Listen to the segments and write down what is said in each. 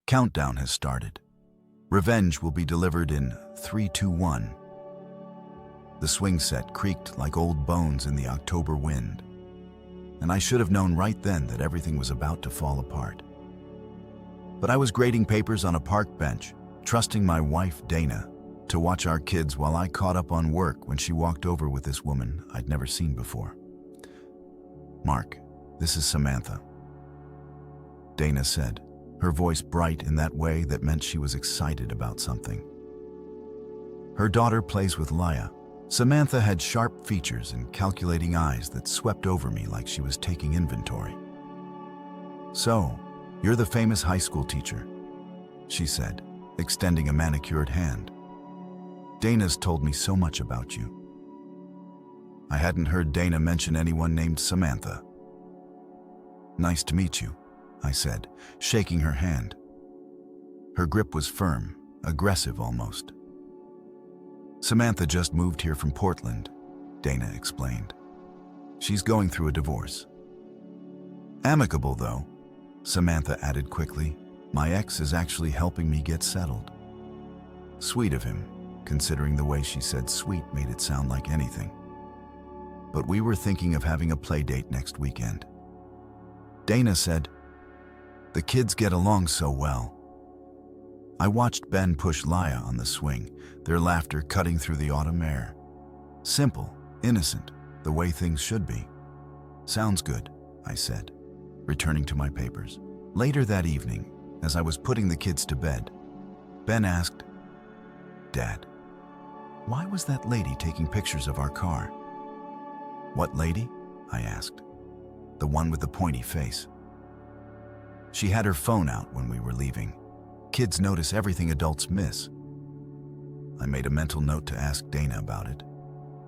Countdown has started. Revenge will be delivered in 3, 2, 1. The swing set creaked like old bones in the October wind, and I should have known right then that everything was about to fall apart. But I was grading papers on a park bench, trusting my wife, Dana, to watch our kids while I caught up on work when she walked over with this woman I'd never seen before. "Mark, this is Samantha," Dana said, her voice bright in that way that meant she was excited about something. Her daughter plays with Laya. Samantha had sharp features and calculating eyes that swept over me like she was taking inventory. "So, you're the famous high school teacher," she said, extending a manicured hand. "Dana's told me so much about you." I hadn't heard Dana mention anyone named Samantha. "Nice to meet you," I said, shaking her hand. Her grip was firm, aggressive almost. "Samantha just moved here from Portland," Dana explained. "She's going through a divorce." "Amicable, though," Samantha added quickly. "My ex is actually helping me get settled." Sweet of him, considering the way she said sweet made it sound like anything. But we were thinking of having a play date next weekend. Dana said, "The kids get along so well." I watched Ben push Laya on the swing, their laughter cutting through the autumn air. Simple, innocent, the way things should be. "Sounds good," I said, returning to my papers. Later that evening, as I was putting the kids to bed, Ben asked, "Dad, why was that lady taking pictures of our car?" "What lady?" I asked. "The one with the pointy face." "She had her phone out when we were leaving. Kids notice everything adults miss." I made a mental note to ask Dana about it,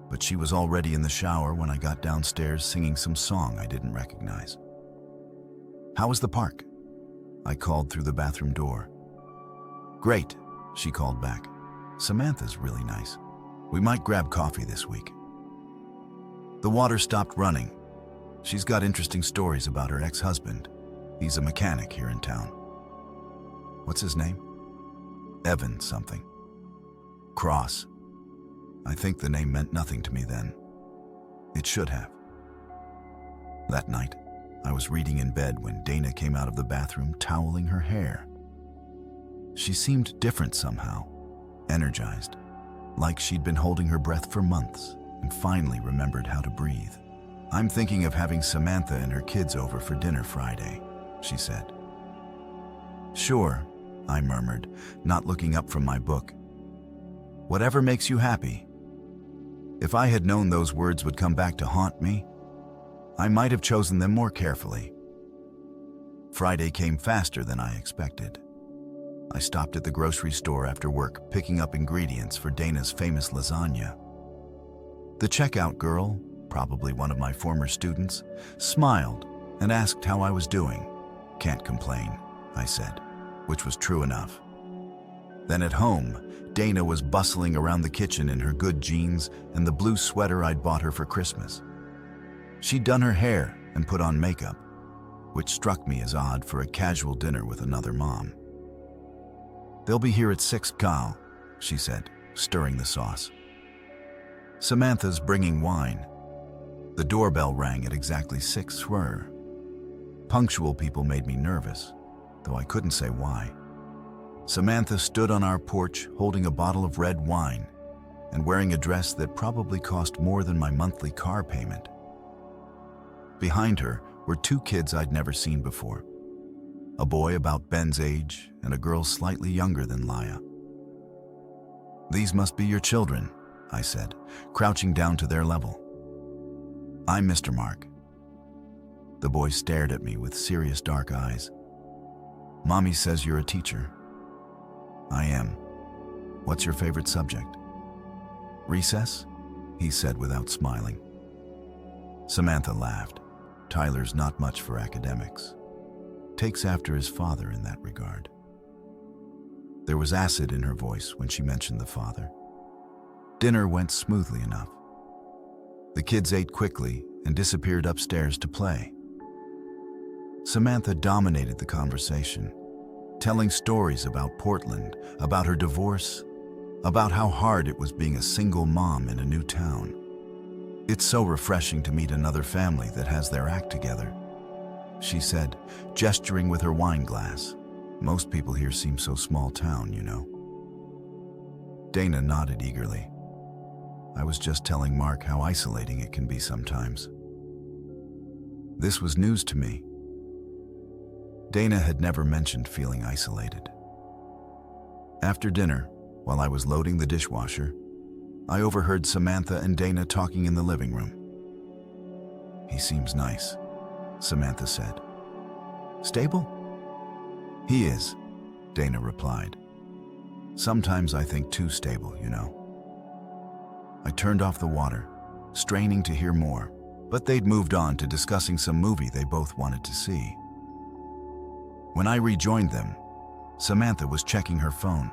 but she was already in the shower when I got downstairs singing some song I didn't recognize. "How was the park?" I called through the bathroom door. "Great," she called back. "Samantha's really nice. We might grab coffee this week." The water stopped running. She's got interesting stories about her ex-husband. He's a mechanic here in town. "What's his name?" "Evan something. Cross." I think the name meant nothing to me then. It should have. That night, I was reading in bed when Dana came out of the bathroom toweling her hair. She seemed different somehow, energized, like she'd been holding her breath for months and finally remembered how to breathe. "I'm thinking of having Samantha and her kids over for dinner Friday," she said. "Sure," I murmured, not looking up from my book. "Whatever makes you happy." If I had known those words would come back to haunt me, I might have chosen them more carefully. Friday came faster than I expected. I stopped at the grocery store after work, picking up ingredients for Dana's famous lasagna. The checkout girl, probably one of my former students, smiled and asked how I was doing. "Can't complain," I said, which was true enough. Then at home, Dana was bustling around the kitchen in her good jeans and the blue sweater I'd bought her for Christmas. She'd done her hair and put on makeup, which struck me as odd for a casual dinner with another mom. "They'll be here at 6, Kyle," she said, stirring the sauce. "Samantha's bringing wine." The doorbell rang at exactly 6. Punctual people made me nervous, though I couldn't say why. Samantha stood on our porch holding a bottle of red wine and wearing a dress that probably cost more than my monthly car payment. Behind her were 2 kids I'd never seen before, a boy about Ben's age and a girl slightly younger than Laya. "These must be your children," I said, crouching down to their level. "I'm Mr. Mark." The boy stared at me with serious dark eyes. "Mommy says you're a teacher." "I am. What's your favorite subject?" "Recess?" he said without smiling. Samantha laughed. "Tyler's not much for academics. Takes after his father in that regard." There was acid in her voice when she mentioned the father. Dinner went smoothly enough. The kids ate quickly and disappeared upstairs to play. Samantha dominated the conversation, telling stories about Portland, about her divorce, about how hard it was being a single mom in a new town. "It's so refreshing to meet another family that has their act together," she said, gesturing with her wine glass. "Most people here seem so small town, you know." Dana nodded eagerly. "I was just telling Mark how isolating it can be sometimes." This was news to me. Dana had never mentioned feeling isolated. After dinner, while I was loading the dishwasher, I overheard Samantha and Dana talking in the living room. "He seems nice," Samantha said. "Stable?" "He is," Dana replied. "Sometimes I think too stable, you know." I turned off the water, straining to hear more, but they'd moved on to discussing some movie they both wanted to see. When I rejoined them, Samantha was checking her phone.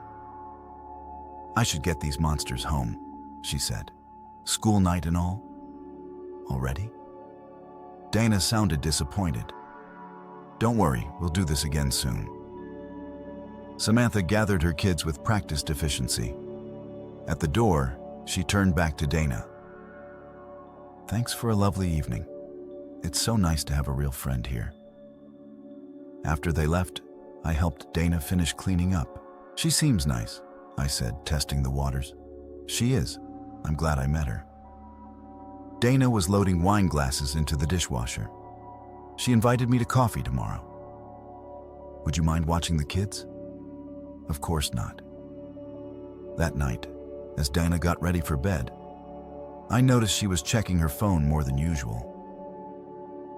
"I should get these monsters home," she said. "School night and all. Already?" Dana sounded disappointed. "Don't worry, we'll do this again soon." Samantha gathered her kids with practiced efficiency. At the door, she turned back to Dana. "Thanks for a lovely evening. It's so nice to have a real friend here." After they left, I helped Dana finish cleaning up. "She seems nice," I said, testing the waters. "She is. I'm glad I met her." Dana was loading wine glasses into the dishwasher. She invited me to coffee tomorrow. "Would you mind watching the kids?" "Of course not." That night, as Dana got ready for bed, I noticed she was checking her phone more than usual.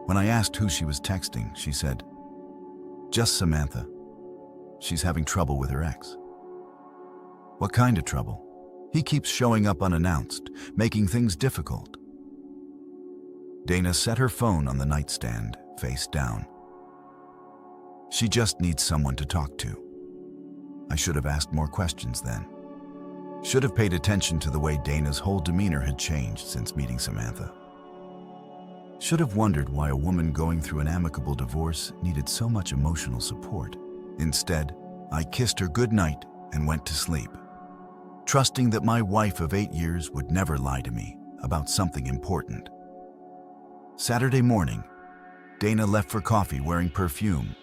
When I asked who she was texting, she said, "Just Samantha. She's having trouble with her ex." "What kind of trouble?" "He keeps showing up unannounced, making things difficult." Dana set her phone on the nightstand, face down. "She just needs someone to talk to." I should have asked more questions then. Should have paid attention to the way Dana's whole demeanor had changed since meeting Samantha. Should have wondered why a woman going through an amicable divorce needed so much emotional support. Instead, I kissed her goodnight and went to sleep, trusting that my wife of 8 years would never lie to me about something important. Saturday morning, Dana left for coffee wearing perfume.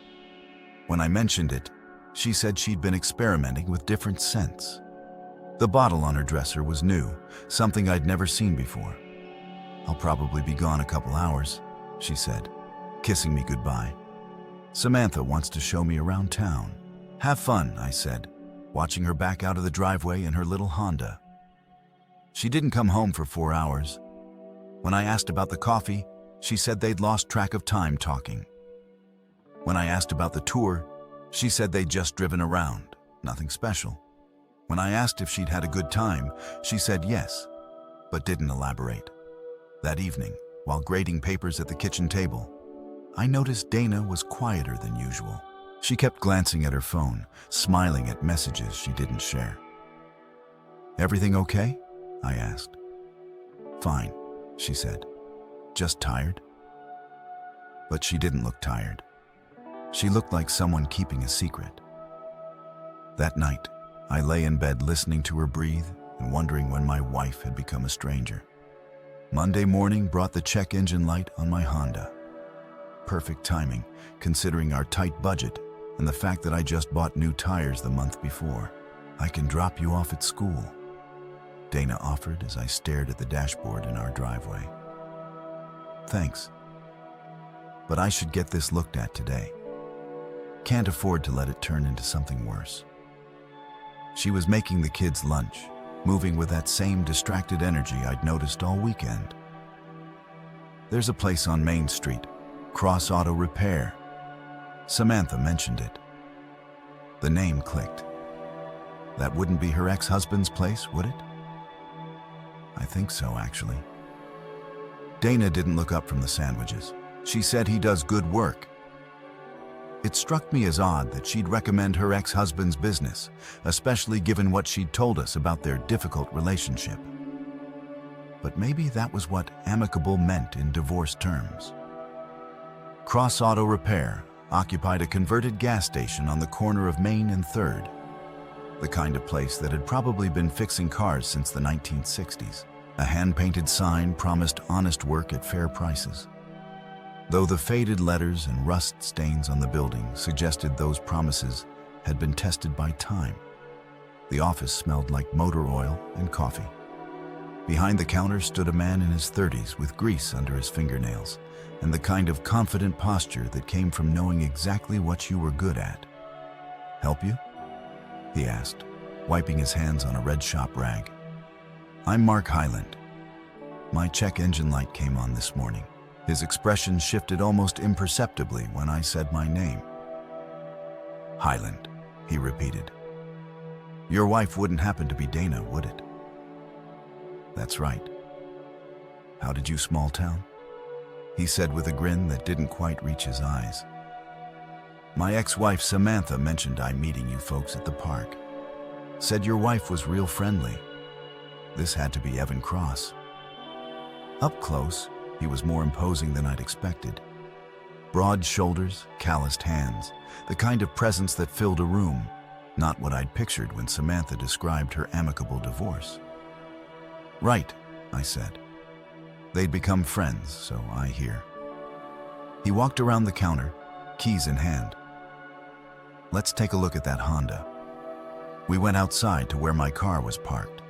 When I mentioned it, she said she'd been experimenting with different scents. The bottle on her dresser was new, something I'd never seen before. "I'll probably be gone a couple hours," she said, kissing me goodbye. "Samantha wants to show me around town." "Have fun," I said, watching her back out of the driveway in her little Honda. She didn't come home for 4 hours. When I asked about the coffee, she said they'd lost track of time talking. When I asked about the tour, she said they'd just driven around, nothing special. When I asked if she'd had a good time, she said yes, but didn't elaborate. That evening, while grading papers at the kitchen table, I noticed Dana was quieter than usual. She kept glancing at her phone, smiling at messages she didn't share. "Everything okay?" I asked. "Fine," she said. "Just tired?" But she didn't look tired. She looked like someone keeping a secret. That night, I lay in bed listening to her breathe and wondering when my wife had become a stranger. Monday morning brought the check engine light on my Honda. Perfect timing, considering our tight budget and the fact that I just bought new tires the month before. "I can drop you off at school," Dana offered as I stared at the dashboard in our driveway. "Thanks. But I should get this looked at today. Can't afford to let it turn into something worse." She was making the kids lunch, moving with that same distracted energy I'd noticed all weekend. "There's a place on Main Street, Cross Auto Repair." Samantha mentioned it. The name clicked. That wouldn't be her ex-husband's place, would it? I think so, actually. Dana didn't look up from the sandwiches. She said he does good work. It struck me as odd that she'd recommend her ex-husband's business, especially given what she'd told us about their difficult relationship. But maybe that was what amicable meant in divorce terms. Cross Auto Repair, occupied a converted gas station on the corner of Main and 3rd, the kind of place that had probably been fixing cars since the 1960s. A hand-painted sign promised honest work at fair prices, though the faded letters and rust stains on the building suggested those promises had been tested by time. The office smelled like motor oil and coffee. Behind the counter stood a man in his 30s with grease under his fingernails and the kind of confident posture that came from knowing exactly what you were good at. "Help you?" he asked, wiping his hands on a red shop rag. "I'm Mark Hyland. My check engine light came on this morning." His expression shifted almost imperceptibly when I said my name. "Hyland," he repeated. "Your wife wouldn't happen to be Dana, would it?" "That's right." "How did you small town?" he said with a grin that didn't quite reach his eyes. "My ex-wife Samantha mentioned I'm meeting you folks at the park. Said your wife was real friendly. This had to be Evan Cross." Up close, he was more imposing than I'd expected. Broad shoulders, calloused hands, the kind of presence that filled a room, not what I'd pictured when Samantha described her amicable divorce. "Right," I said. They'd become friends, so I hear. He walked around the counter, keys in hand. "Let's take a look at that Honda." We went outside to where my car was parked.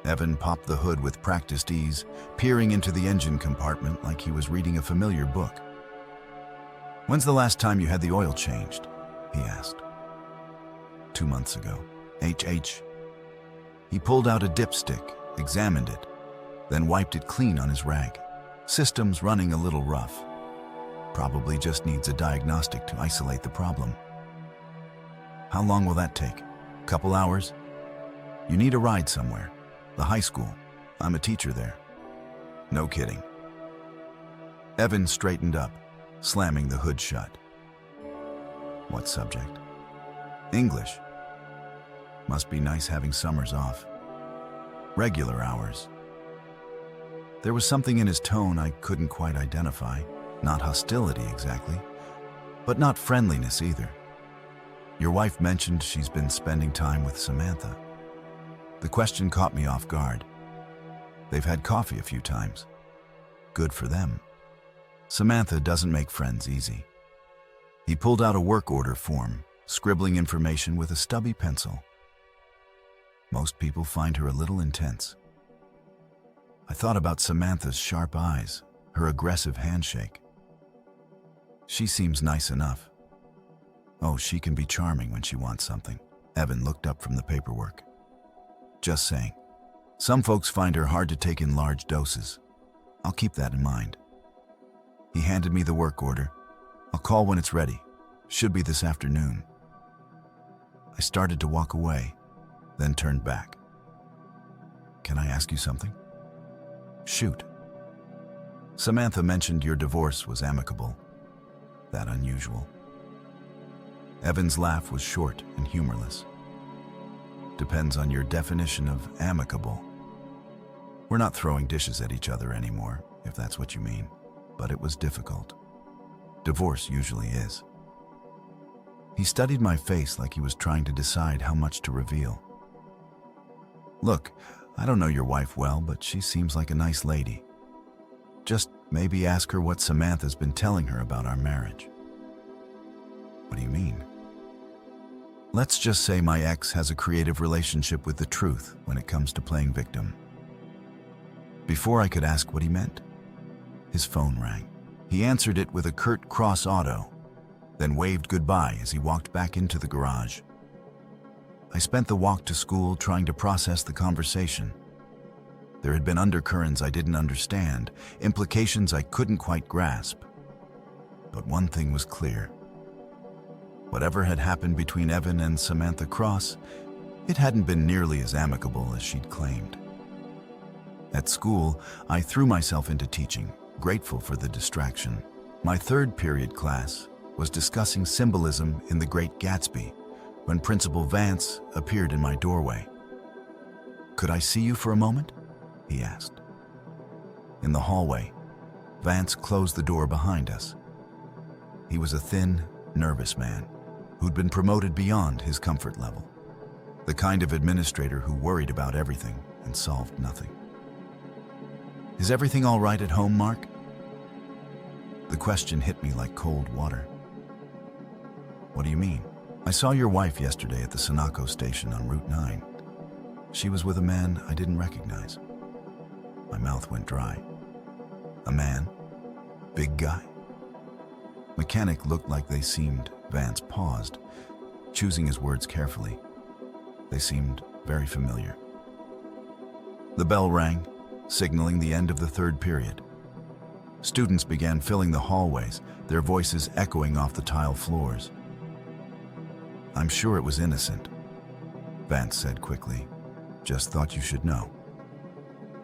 Evan popped the hood with practiced ease, peering into the engine compartment like he was reading a familiar book. "When's the last time you had the oil changed?" he asked. 2 months ago. H. He pulled out a dipstick, examined it, then wiped it clean on his rag. "System's running a little rough. Probably just needs a diagnostic to isolate the problem." "How long will that take? Couple hours? You need a ride somewhere. The high school. I'm a teacher there." "No kidding." Evan straightened up, slamming the hood shut. "What subject?" "English. Must be nice having summers off." "Regular hours." There was something in his tone I couldn't quite identify. Not hostility exactly, but not friendliness either. "Your wife mentioned she's been spending time with Samantha." The question caught me off guard. "They've had coffee a few times." "Good for them." "Samantha doesn't make friends easy." He pulled out a work order form, scribbling information with a stubby pencil. "Most people find her a little intense." I thought about Samantha's sharp eyes, her aggressive handshake. "She seems nice enough." "Oh, she can be charming when she wants something." Evan looked up from the paperwork. "Just saying. Some folks find her hard to take in large doses. I'll keep that in mind." He handed me the work order. "I'll call when it's ready. Should be this afternoon." I started to walk away, then turned back. "Can I ask you something?" "Shoot." "Samantha mentioned your divorce was amicable. That unusual?" Evan's laugh was short and humorless. "Depends on your definition of amicable. We're not throwing dishes at each other anymore, if that's what you mean, but it was difficult. Divorce usually is." He studied my face like he was trying to decide how much to reveal. "Look, I don't know your wife well, but she seems like a nice lady. Just maybe ask her what Samantha's been telling her about our marriage." "What do you mean?" "Let's just say my ex has a creative relationship with the truth when it comes to playing victim." Before I could ask what he meant, his phone rang. He answered it with a curt Cross Auto, then waved goodbye as he walked back into the garage. I spent the walk to school trying to process the conversation. There had been undercurrents I didn't understand, implications I couldn't quite grasp. But one thing was clear. Whatever had happened between Evan and Samantha Cross, it hadn't been nearly as amicable as she'd claimed. At school, I threw myself into teaching, grateful for the distraction. My third period class was discussing symbolism in The Great Gatsby when Principal Vance appeared in my doorway. "Could I see you for a moment?" he asked. In the hallway, Vance closed the door behind us. He was a thin, nervous man who'd been promoted beyond his comfort level. The kind of administrator who worried about everything and solved nothing. "Is everything all right at home, Mark?" The question hit me like cold water. "What do you mean?" "I saw your wife yesterday at the Sunoco station on Route 9. She was with a man I didn't recognize." My mouth went dry. "A man? Big guy?" Mechanic looked like they seemed. Vance paused, choosing his words carefully. They seemed very familiar. The bell rang, signaling the end of the third period. Students began filling the hallways, their voices echoing off the tile floors. "I'm sure it was innocent," Vance said quickly. "Just thought you should know."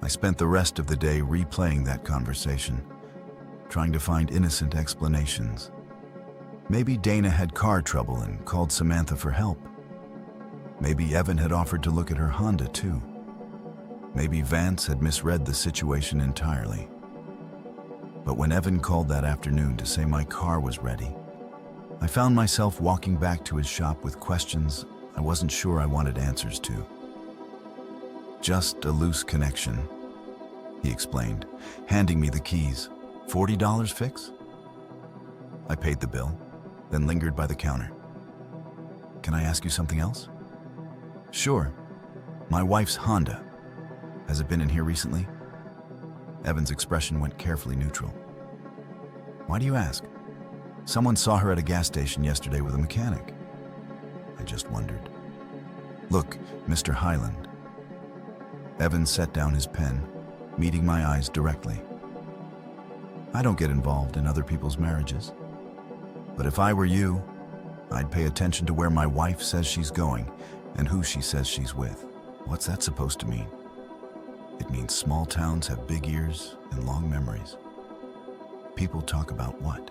I spent the rest of the day replaying that conversation, trying to find innocent explanations. Maybe Dana had car trouble and called Samantha for help. Maybe Evan had offered to look at her Honda too. Maybe Vance had misread the situation entirely. But when Evan called that afternoon to say my car was ready, I found myself walking back to his shop with questions I wasn't sure I wanted answers to. "Just a loose connection," he explained, handing me the keys. $40 fix? I paid the bill, then lingered by the counter. "Can I ask you something else?" "Sure. My wife's Honda. Has it been in here recently?" Evan's expression went carefully neutral. "Why do you ask?" "Someone saw her at a gas station yesterday with a mechanic." I just wondered. "Look, Mr. Highland." Evan set down his pen, meeting my eyes directly. "I don't get involved in other people's marriages. But if I were you, I'd pay attention to where my wife says she's going and who she says she's with." "What's that supposed to mean?" "It means small towns have big ears and long memories." "People talk about what?"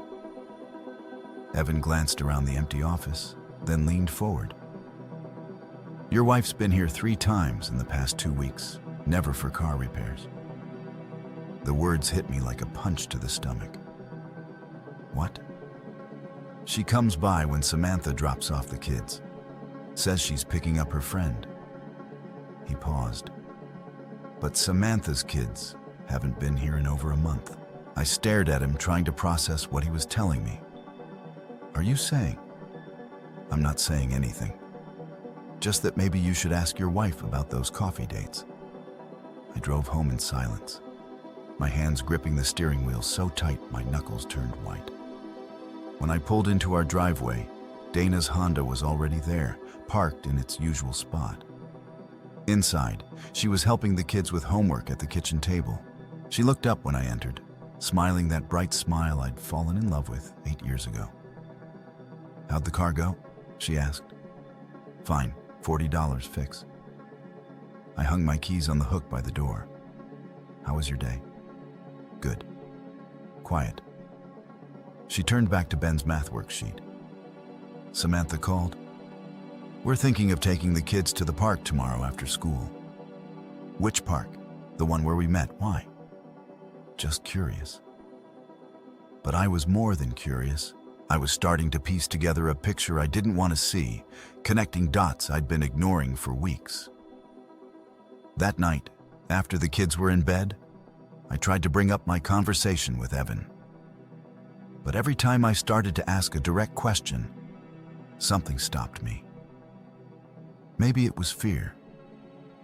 Evan glanced around the empty office, then leaned forward. "Your wife's been here 3 times in the past 2 weeks, never for car repairs." The words hit me like a punch to the stomach. "What?" "She comes by when Samantha drops off the kids. Says she's picking up her friend." He paused. "But Samantha's kids haven't been here in over a month." I stared at him, trying to process what he was telling me. "Are you saying?" "I'm not saying anything. Just that maybe you should ask your wife about those coffee dates." I drove home in silence, my hands gripping the steering wheel so tight my knuckles turned white. When I pulled into our driveway, Dana's Honda was already there, parked in its usual spot. Inside, she was helping the kids with homework at the kitchen table. She looked up when I entered, smiling that bright smile I'd fallen in love with 8 years ago. "How'd the car go?" she asked. "Fine, $40 fix." I hung my keys on the hook by the door. "How was your day?" "Good. Quiet." She turned back to Ben's math worksheet. "Samantha called?" "We're thinking of taking the kids to the park tomorrow after school." "Which park? The one where we met. Why?" "Just curious." But I was more than curious. I was starting to piece together a picture I didn't want to see, connecting dots I'd been ignoring for weeks. That night, after the kids were in bed, I tried to bring up my conversation with Evan. But every time I started to ask a direct question, something stopped me. Maybe it was fear.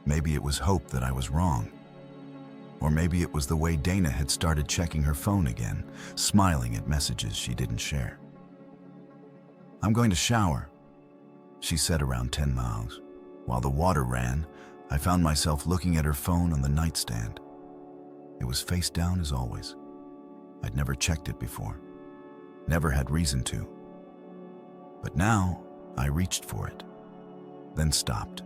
Maybe it was hope that I was wrong. Or maybe it was the way Dana had started checking her phone again, smiling at messages she didn't share. "I'm going to shower," she said around 10 miles. While the water ran, I found myself looking at her phone on the nightstand. It was face down as always. I'd never checked it before. Never had reason to. But now, I reached for it, then stopped.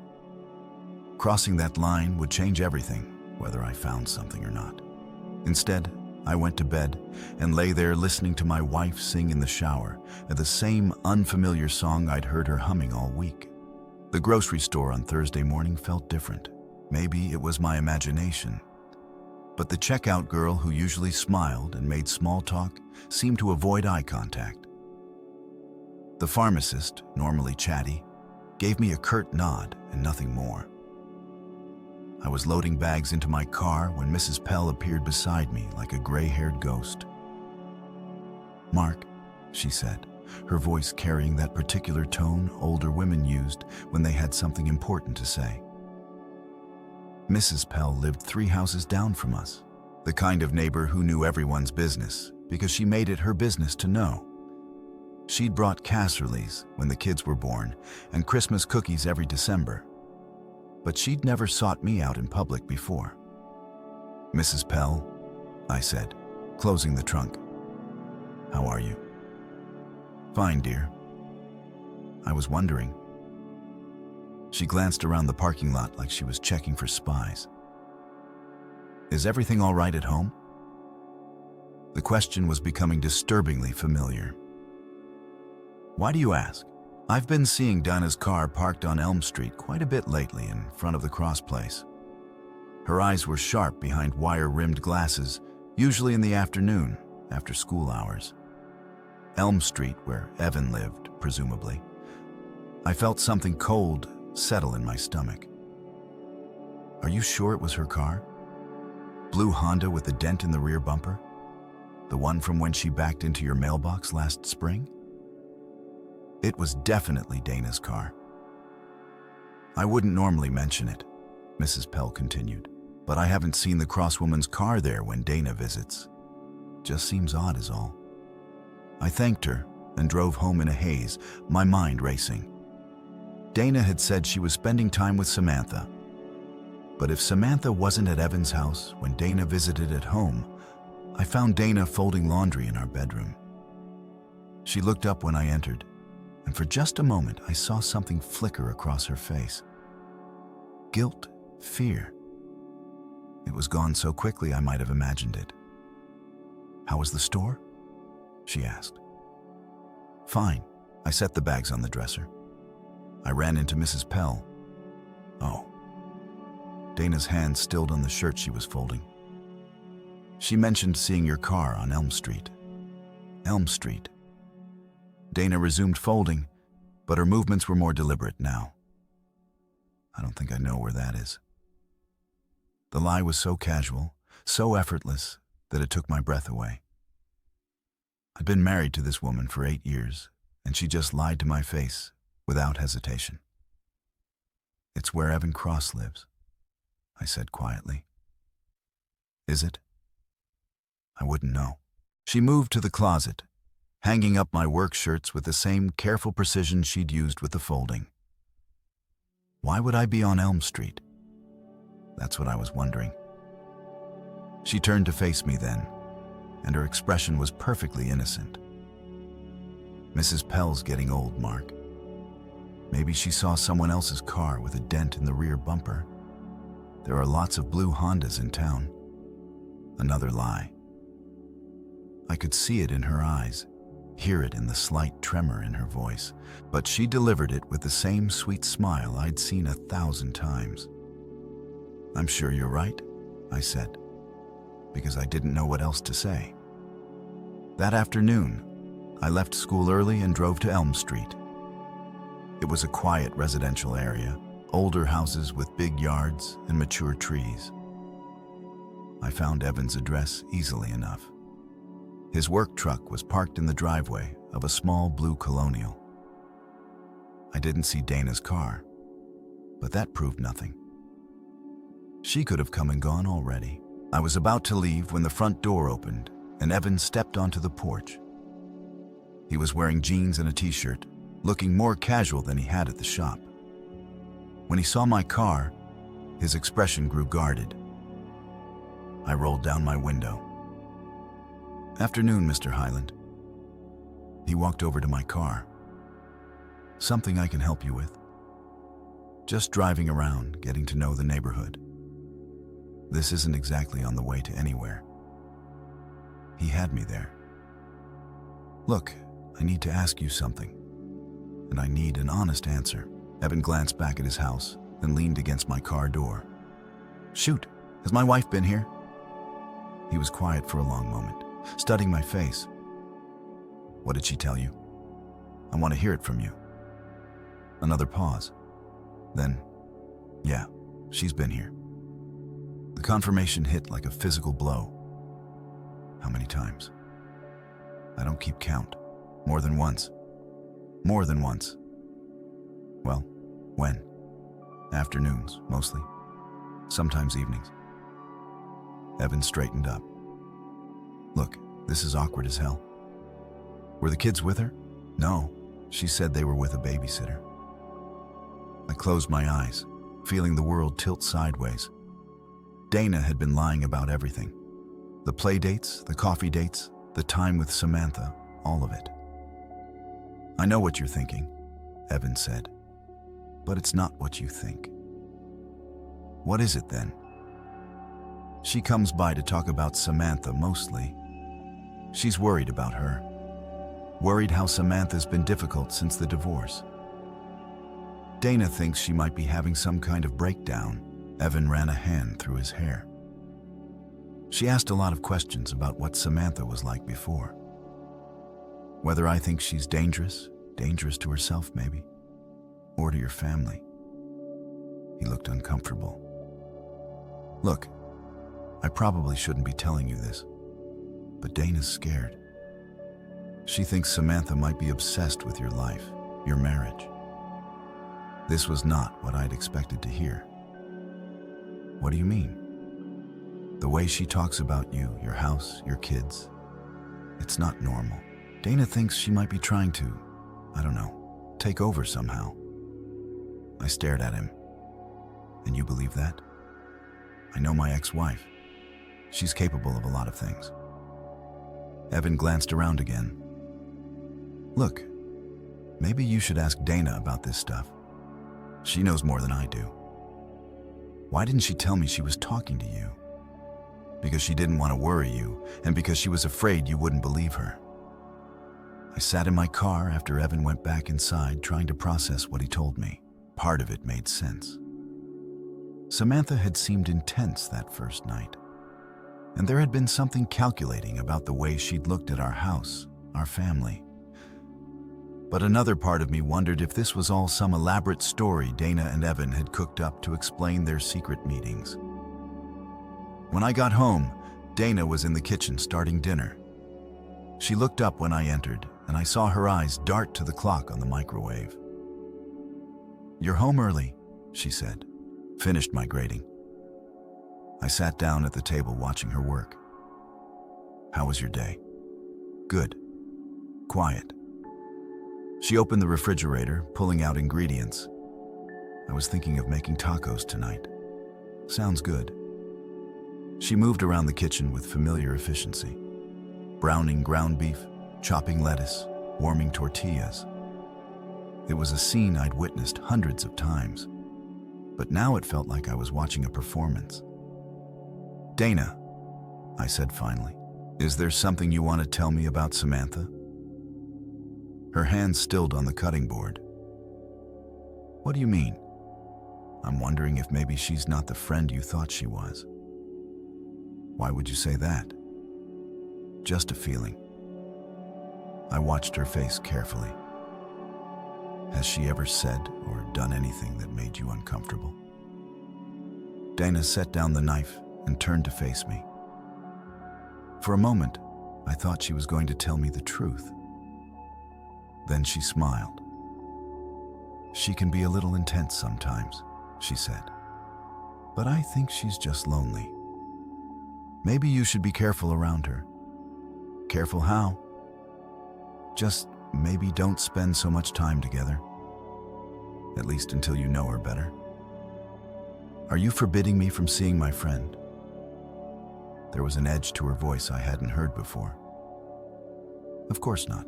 Crossing that line would change everything, whether I found something or not. Instead, I went to bed and lay there listening to my wife sing in the shower at the same unfamiliar song I'd heard her humming all week. The grocery store on Thursday morning felt different. Maybe it was my imagination. But the checkout girl who usually smiled and made small talk seemed to avoid eye contact. The pharmacist, normally chatty, gave me a curt nod and nothing more. I was loading bags into my car when Mrs. Pell appeared beside me like a gray-haired ghost. "Mark," she said, her voice carrying that particular tone older women used when they had something important to say. Mrs. Pell lived 3 houses down from us, the kind of neighbor who knew everyone's business because she made it her business to know. She'd brought casseroles when the kids were born and Christmas cookies every December, but she'd never sought me out in public before. "Mrs. Pell," I said, closing the trunk. "How are you?" "Fine, dear." I was wondering. She glanced around the parking lot like she was checking for spies. "Is everything all right at home?" The question was becoming disturbingly familiar. "Why do you ask?" "I've been seeing Dinah's car parked on Elm Street quite a bit lately in front of the Cross place. Her eyes were sharp behind wire-rimmed glasses, usually in the afternoon, after school hours. Elm Street, where Evan lived, presumably. I felt something cold settle in my stomach. Are you sure it was her car? Blue Honda with a dent in the rear bumper? The one from when she backed into your mailbox last spring? It was definitely Dana's car. I wouldn't normally mention it, Mrs. Pell continued, but I haven't seen the crosswoman's car there when Dana visits. Just seems odd is all. I thanked her and drove home in a haze, my mind racing. Dana had said she was spending time with Samantha. But if Samantha wasn't at Evan's house when Dana visited at home, I found Dana folding laundry in our bedroom. She looked up when I entered, and for just a moment I saw something flicker across her face. Guilt, fear. It was gone so quickly I might have imagined it. "How was the store?" she asked. "Fine." I set the bags on the dresser. I ran into Mrs. Pell. "Oh." Dana's hand stilled on the shirt she was folding. "She mentioned seeing your car on Elm Street." Elm Street. Dana resumed folding, but her movements were more deliberate now. "I don't think I know where that is." The lie was so casual, so effortless, that it took my breath away. I'd been married to this woman for 8 years, and she just lied to my face without hesitation. "It's where Evan Cross lives," I said quietly. "Is it?" I wouldn't know. She moved to the closet, hanging up my work shirts with the same careful precision she'd used with the folding. Why would I be on Elm Street? That's what I was wondering. She turned to face me then, and her expression was perfectly innocent. "Mrs. Pell's getting old, Mark. Maybe she saw someone else's car with a dent in the rear bumper. There are lots of blue Hondas in town." Another lie. I could see it in her eyes, hear it in the slight tremor in her voice, but she delivered it with the same sweet smile I'd seen 1,000 times. "I'm sure you're right," I said, because I didn't know what else to say. That afternoon, I left school early and drove to Elm Street. It was a quiet residential area, older houses with big yards and mature trees. I found Evan's address easily enough. His work truck was parked in the driveway of a small blue Colonial. I didn't see Dana's car, but that proved nothing. She could have come and gone already. I was about to leave when the front door opened and Evan stepped onto the porch. He was wearing jeans and a t-shirt, looking more casual than he had at the shop. When he saw my car, his expression grew guarded. I rolled down my window. "Afternoon, Mr. Hyland." He walked over to my car. "Something I can help you with?" "Just driving around, getting to know the neighborhood. This isn't exactly on the way to anywhere." He had me there. "Look, I need to ask you something, and I need an honest answer." Evan glanced back at his house, then leaned against my car door. "Shoot, has my wife been here?" He was quiet for a long moment, studying my face. "What did she tell you?" I want to hear it from you. Another pause. Then, yeah, she's been here. The confirmation hit like a physical blow. How many times? I don't keep count. More than once. More than once. Well, when? Afternoons, mostly. Sometimes evenings. Evan straightened up. Look, this is awkward as hell. Were the kids with her? No, she said they were with a babysitter. I closed my eyes, feeling the world tilt sideways. Dana had been lying about everything. The play dates, the coffee dates, the time with Samantha, all of it. I know what you're thinking, Evan said, but it's not what you think. What is it then? She comes by to talk about Samantha mostly. She's worried about her. Worried how Samantha's been difficult since the divorce. Dana thinks she might be having some kind of breakdown. Evan ran a hand through his hair. She asked a lot of questions about what Samantha was like before. Whether I think she's dangerous to herself maybe, or to your family. He looked uncomfortable. Look, I probably shouldn't be telling you this, but Dana's scared. She thinks Samantha might be obsessed with your life, your marriage. This was not what I'd expected to hear. What do you mean? The way she talks about you, your house, your kids, it's not normal. Dana thinks she might be trying to, I don't know, take over somehow. I stared at him. And you believe that? I know my ex-wife. She's capable of a lot of things. Evan glanced around again. Look, maybe you should ask Dana about this stuff. She knows more than I do. Why didn't she tell me she was talking to you? Because she didn't want to worry you, and because she was afraid you wouldn't believe her. I sat in my car after Evan went back inside, trying to process what he told me. Part of it made sense. Samantha had seemed intense that first night, and there had been something calculating about the way she'd looked at our house, our family. But another part of me wondered if this was all some elaborate story Dana and Evan had cooked up to explain their secret meetings. When I got home, Dana was in the kitchen starting dinner. She looked up when I entered, and I saw her eyes dart to the clock on the microwave. "You're home early," she said. "Finished my grading." I sat down at the table watching her work. "How was your day?" "Good. Quiet." She opened the refrigerator, pulling out ingredients. "I was thinking of making tacos tonight." "Sounds good." She moved around the kitchen with familiar efficiency. Browning ground beef, chopping lettuce, warming tortillas. It was a scene I'd witnessed hundreds of times, but now it felt like I was watching a performance. "Dana," I said finally, "is there something you want to tell me about Samantha?" Her hand stilled on the cutting board. "What do you mean?" "I'm wondering if maybe she's not the friend you thought she was." "Why would you say that?" "Just a feeling." I watched her face carefully. "Has she ever said or done anything that made you uncomfortable?" Dana set down the knife and turned to face me. For a moment, I thought she was going to tell me the truth. Then she smiled. "She can be a little intense sometimes," she said. "But I think she's just lonely. Maybe you should be careful around her." "Careful how?" "Just maybe don't spend so much time together. At least until you know her better." "Are you forbidding me from seeing my friend?" There was an edge to her voice I hadn't heard before. "Of course not.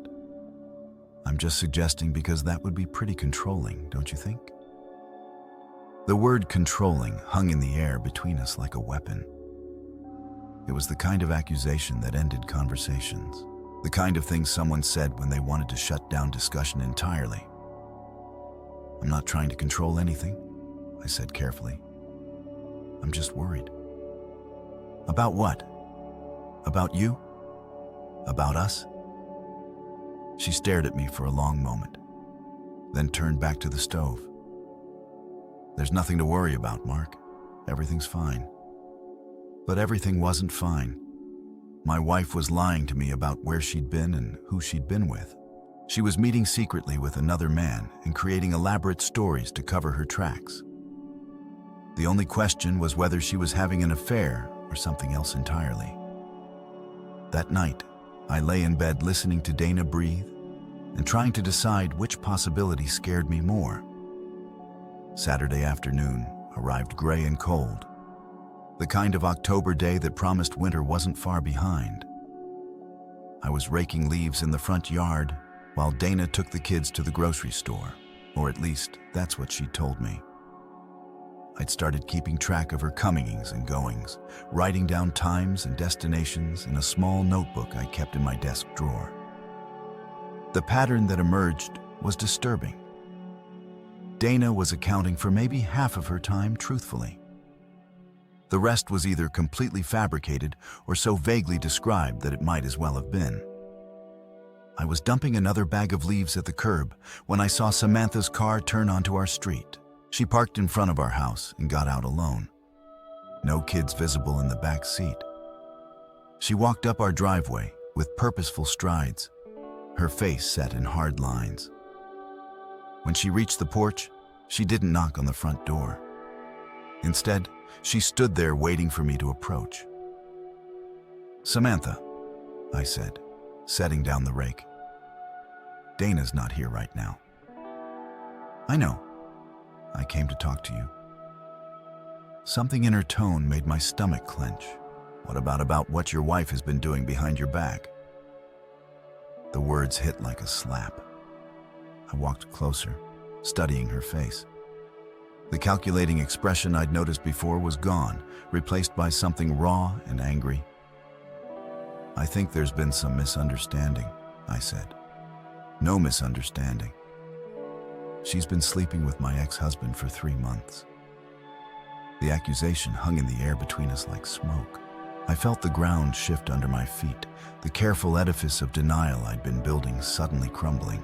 I'm just suggesting because that would be pretty controlling, don't you think?" The word controlling hung in the air between us like a weapon. It was the kind of accusation that ended conversations, the kind of thing someone said when they wanted to shut down discussion entirely. "I'm not trying to control anything," I said carefully. "I'm just worried." "About what? About you? About us?" She stared at me for a long moment, then turned back to the stove. There's nothing to worry about, Mark. Everything's fine. But everything wasn't fine. My wife was lying to me about where she'd been and who she'd been with. She was meeting secretly with another man and creating elaborate stories to cover her tracks. The only question was whether she was having an affair or something else entirely. That night, I lay in bed listening to Dana breathe and trying to decide which possibility scared me more. Saturday afternoon arrived gray and cold, the kind of October day that promised winter wasn't far behind. I was raking leaves in the front yard while Dana took the kids to the grocery store, or at least that's what she told me. I'd started keeping track of her comings and goings, writing down times and destinations in a small notebook I kept in my desk drawer. The pattern that emerged was disturbing. Dana was accounting for maybe half of her time truthfully. The rest was either completely fabricated or so vaguely described that it might as well have been. I was dumping another bag of leaves at the curb when I saw Samantha's car turn onto our street. She parked in front of our house and got out alone. No kids visible in the back seat. She walked up our driveway with purposeful strides, her face set in hard lines. When she reached the porch, she didn't knock on the front door. Instead, she stood there waiting for me to approach. "Samantha," I said, setting down the rake. "Dana's not here right now." "I know. I came to talk to you." Something in her tone made my stomach clench. "What about what your wife has been doing behind your back?" The words hit like a slap. I walked closer, studying her face. The calculating expression I'd noticed before was gone, replaced by something raw and angry. "I think there's been some misunderstanding," I said. "No misunderstanding. She's been sleeping with my ex-husband for 3 months." The accusation hung in the air between us like smoke. I felt the ground shift under my feet, the careful edifice of denial I'd been building suddenly crumbling.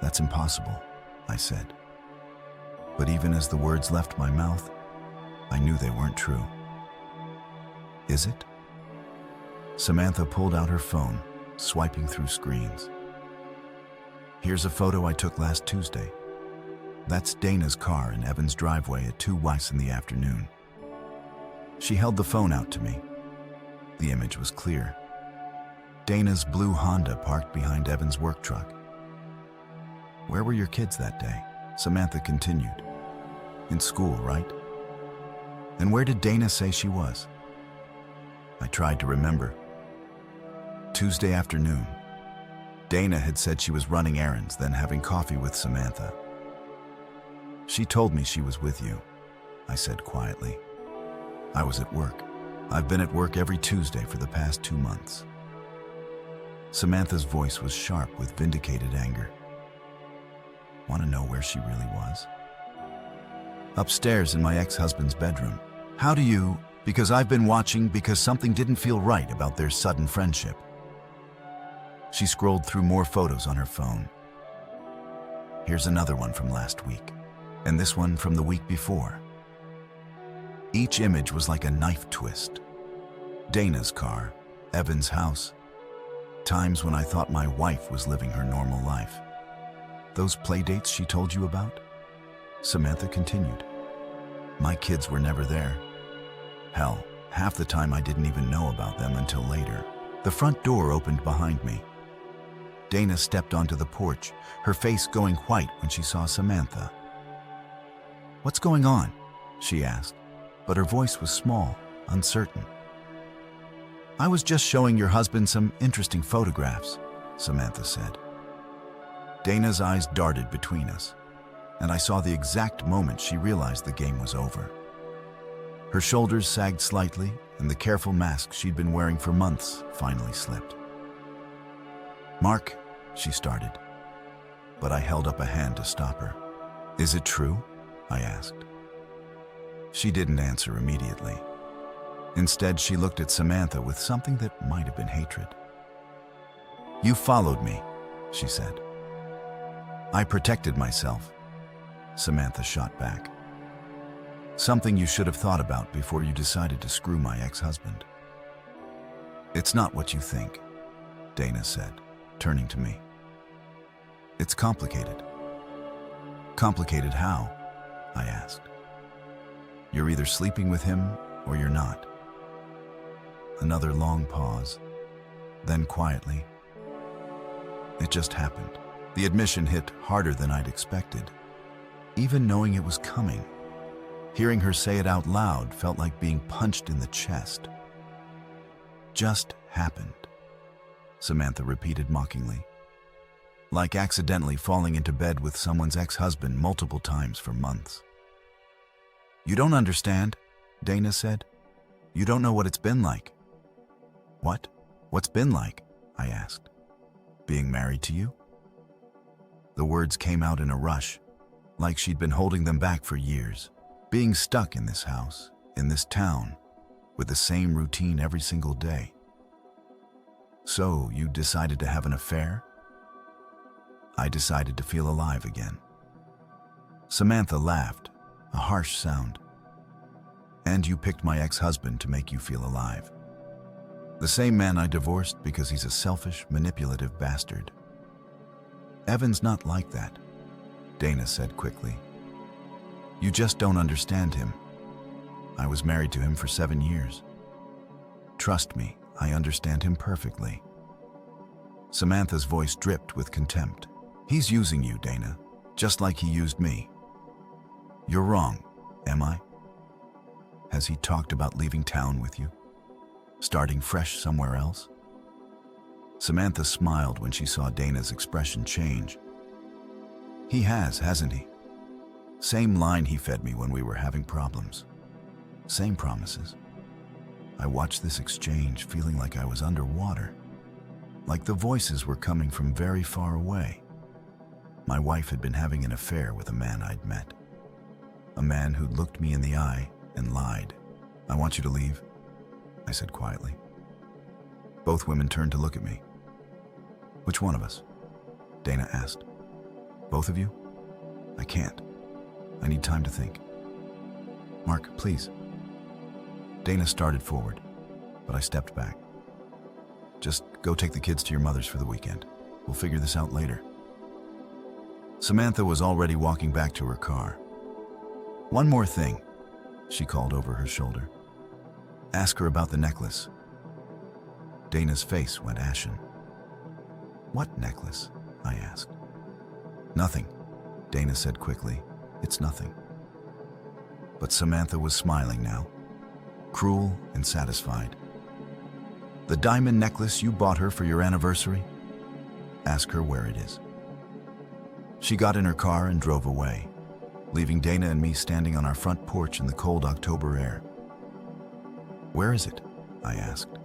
"That's impossible," I said. But even as the words left my mouth, I knew they weren't true. "Is it?" Samantha pulled out her phone, swiping through screens. "Here's a photo I took last Tuesday. That's Dana's car in Evan's driveway at 2 Weiss in the afternoon." She held the phone out to me. The image was clear. Dana's blue Honda parked behind Evan's work truck. "Where were your kids that day?" Samantha continued. "In school, right? And where did Dana say she was?" I tried to remember. "Tuesday afternoon. Dana had said she was running errands, then having coffee with Samantha." "She told me she was with you," I said quietly. "I was at work. I've been at work every Tuesday for the past 2 months." Samantha's voice was sharp with vindicated anger. "Want to know where she really was?" "Upstairs in my ex-husband's bedroom." "How do you?" "Because I've been watching because something didn't feel right about their sudden friendship." She scrolled through more photos on her phone. "Here's another one from last week, and this one from the week before." Each image was like a knife twist. Dana's car, Evan's house, times when I thought my wife was living her normal life. "Those play dates she told you about?" Samantha continued. "My kids were never there. Hell, half the time I didn't even know about them until later." The front door opened behind me. Dana stepped onto the porch, her face going white when she saw Samantha. "What's going on?" she asked, but her voice was small, uncertain. "I was just showing your husband some interesting photographs," Samantha said. Dana's eyes darted between us, and I saw the exact moment she realized the game was over. Her shoulders sagged slightly, and the careful mask she'd been wearing for months finally slipped. "Mark," she started, but I held up a hand to stop her. "Is it true?" I asked. She didn't answer immediately. Instead, she looked at Samantha with something that might have been hatred. You followed me, she said. I protected myself, Samantha shot back. Something you should have thought about before you decided to screw my ex-husband. It's not what you think, Dana said, turning to me. It's complicated. Complicated how? I asked. You're either sleeping with him or you're not. Another long pause, then quietly. It just happened. The admission hit harder than I'd expected, even knowing it was coming. Hearing her say it out loud felt like being punched in the chest. Just happened, Samantha repeated mockingly. Like accidentally falling into bed with someone's ex-husband multiple times for months. You don't understand, Dana said. You don't know what it's been like. What? What's been like? I asked. Being married to you? The words came out in a rush, like she'd been holding them back for years. Being stuck in this house, in this town, with the same routine every single day. So, you decided to have an affair? I decided to feel alive again. Samantha laughed, a harsh sound. And you picked my ex-husband to make you feel alive. The same man I divorced because he's a selfish, manipulative bastard. Evan's not like that, Dana said quickly. You just don't understand him. I was married to him for 7 years. Trust me, I understand him perfectly. Samantha's voice dripped with contempt. He's using you, Dana, just like he used me. You're wrong, am I? Has he talked about leaving town with you? Starting fresh somewhere else? Samantha smiled when she saw Dana's expression change. He has, hasn't he? Same line he fed me when we were having problems. Same promises. I watched this exchange feeling like I was underwater, like the voices were coming from very far away. My wife had been having an affair with a man I'd met. A man who'd looked me in the eye and lied. I want you to leave, I said quietly. Both women turned to look at me. Which one of us? Dana asked. Both of you? I can't. I need time to think. Mark, please. Dana started forward, but I stepped back. Just go take the kids to your mother's for the weekend. We'll figure this out later. Samantha was already walking back to her car. One more thing, she called over her shoulder. Ask her about the necklace. Dana's face went ashen. What necklace? I asked. Nothing, Dana said quickly. It's nothing. But Samantha was smiling now, cruel and satisfied. The diamond necklace you bought her for your anniversary? Ask her where it is. She got in her car and drove away, leaving Dana and me standing on our front porch in the cold October air. Where is it? I asked.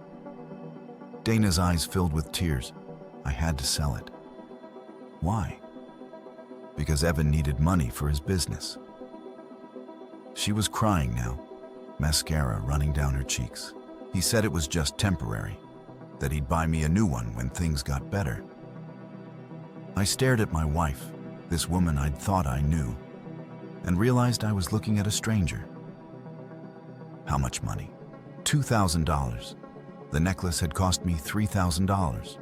Dana's eyes filled with tears. I had to sell it. Why? Because Evan needed money for his business. She was crying now, mascara running down her cheeks. He said it was just temporary, that he'd buy me a new one when things got better. I stared at my wife, this woman I'd thought I knew, and realized I was looking at a stranger. How much money? $2,000. The necklace had cost me $3,000.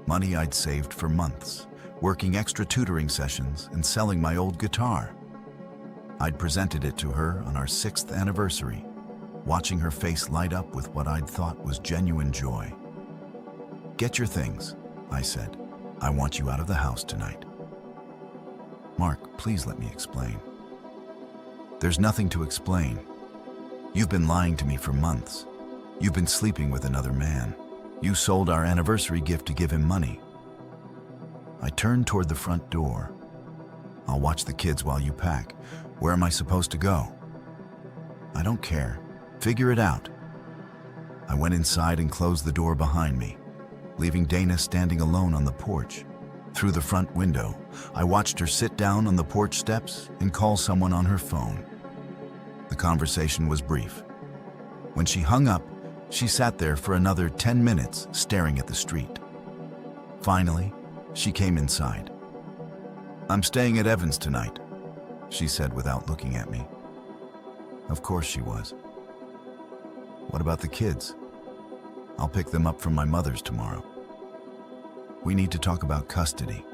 Money I'd saved for months, working extra tutoring sessions and selling my old guitar. I'd presented it to her on our 6th anniversary, watching her face light up with what I'd thought was genuine joy. Get your things, I said. I want you out of the house tonight. Mark, please let me explain. There's nothing to explain. You've been lying to me for months. You've been sleeping with another man. You sold our anniversary gift to give him money. I turned toward the front door. I'll watch the kids while you pack. Where am I supposed to go? I don't care. Figure it out. I went inside and closed the door behind me, leaving Dana standing alone on the porch. Through the front window, I watched her sit down on the porch steps and call someone on her phone. The conversation was brief. When she hung up, she sat there for another 10 minutes staring at the street. Finally, she came inside. "I'm staying at Evans tonight," she said without looking at me. Of course she was. "What about the kids? I'll pick them up from my mother's tomorrow. We need to talk about custody."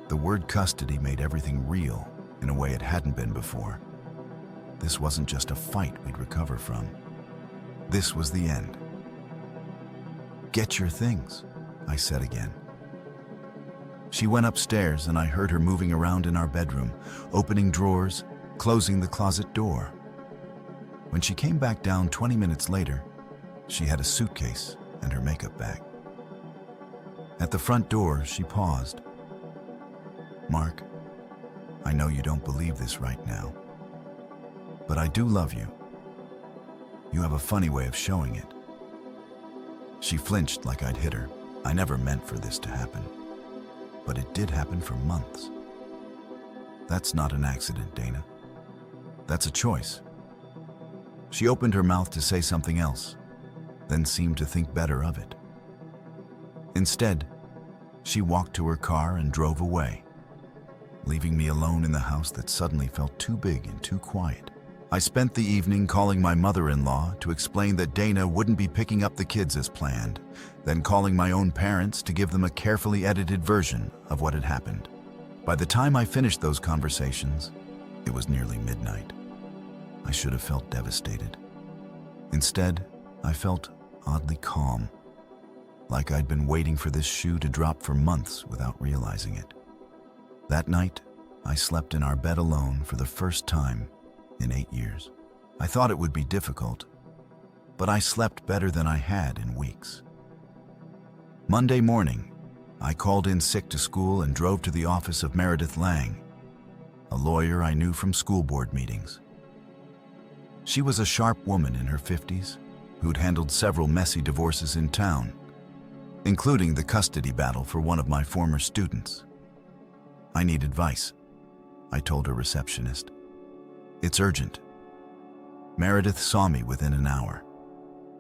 The word custody made everything real in a way it hadn't been before. This wasn't just a fight we'd recover from. This was the end. "Get your things," I said again. She went upstairs and I heard her moving around in our bedroom, opening drawers, closing the closet door. When she came back down 20 minutes later, she had a suitcase and her makeup bag. At the front door, she paused. "Mark, I know you don't believe this right now, but I do love you. You have a funny way of showing it." She flinched like I'd hit her. I never meant for this to happen, but it did happen for months. "That's not an accident, Dana. That's a choice." She opened her mouth to say something else, then seemed to think better of it. Instead, she walked to her car and drove away, leaving me alone in the house that suddenly felt too big and too quiet. I spent the evening calling my mother-in-law to explain that Dana wouldn't be picking up the kids as planned, then calling my own parents to give them a carefully edited version of what had happened. By the time I finished those conversations, it was nearly midnight. I should have felt devastated. Instead, I felt oddly calm, like I'd been waiting for this shoe to drop for months without realizing it. That night, I slept in our bed alone for the first time in 8 years. I thought it would be difficult, but I slept better than I had in weeks. Monday morning, I called in sick to school and drove to the office of Meredith Lang, a lawyer I knew from school board meetings. She was a sharp woman in her 50s who'd handled several messy divorces in town, including the custody battle for one of my former students. "I need advice," I told her receptionist. "It's urgent." Meredith saw me within an hour.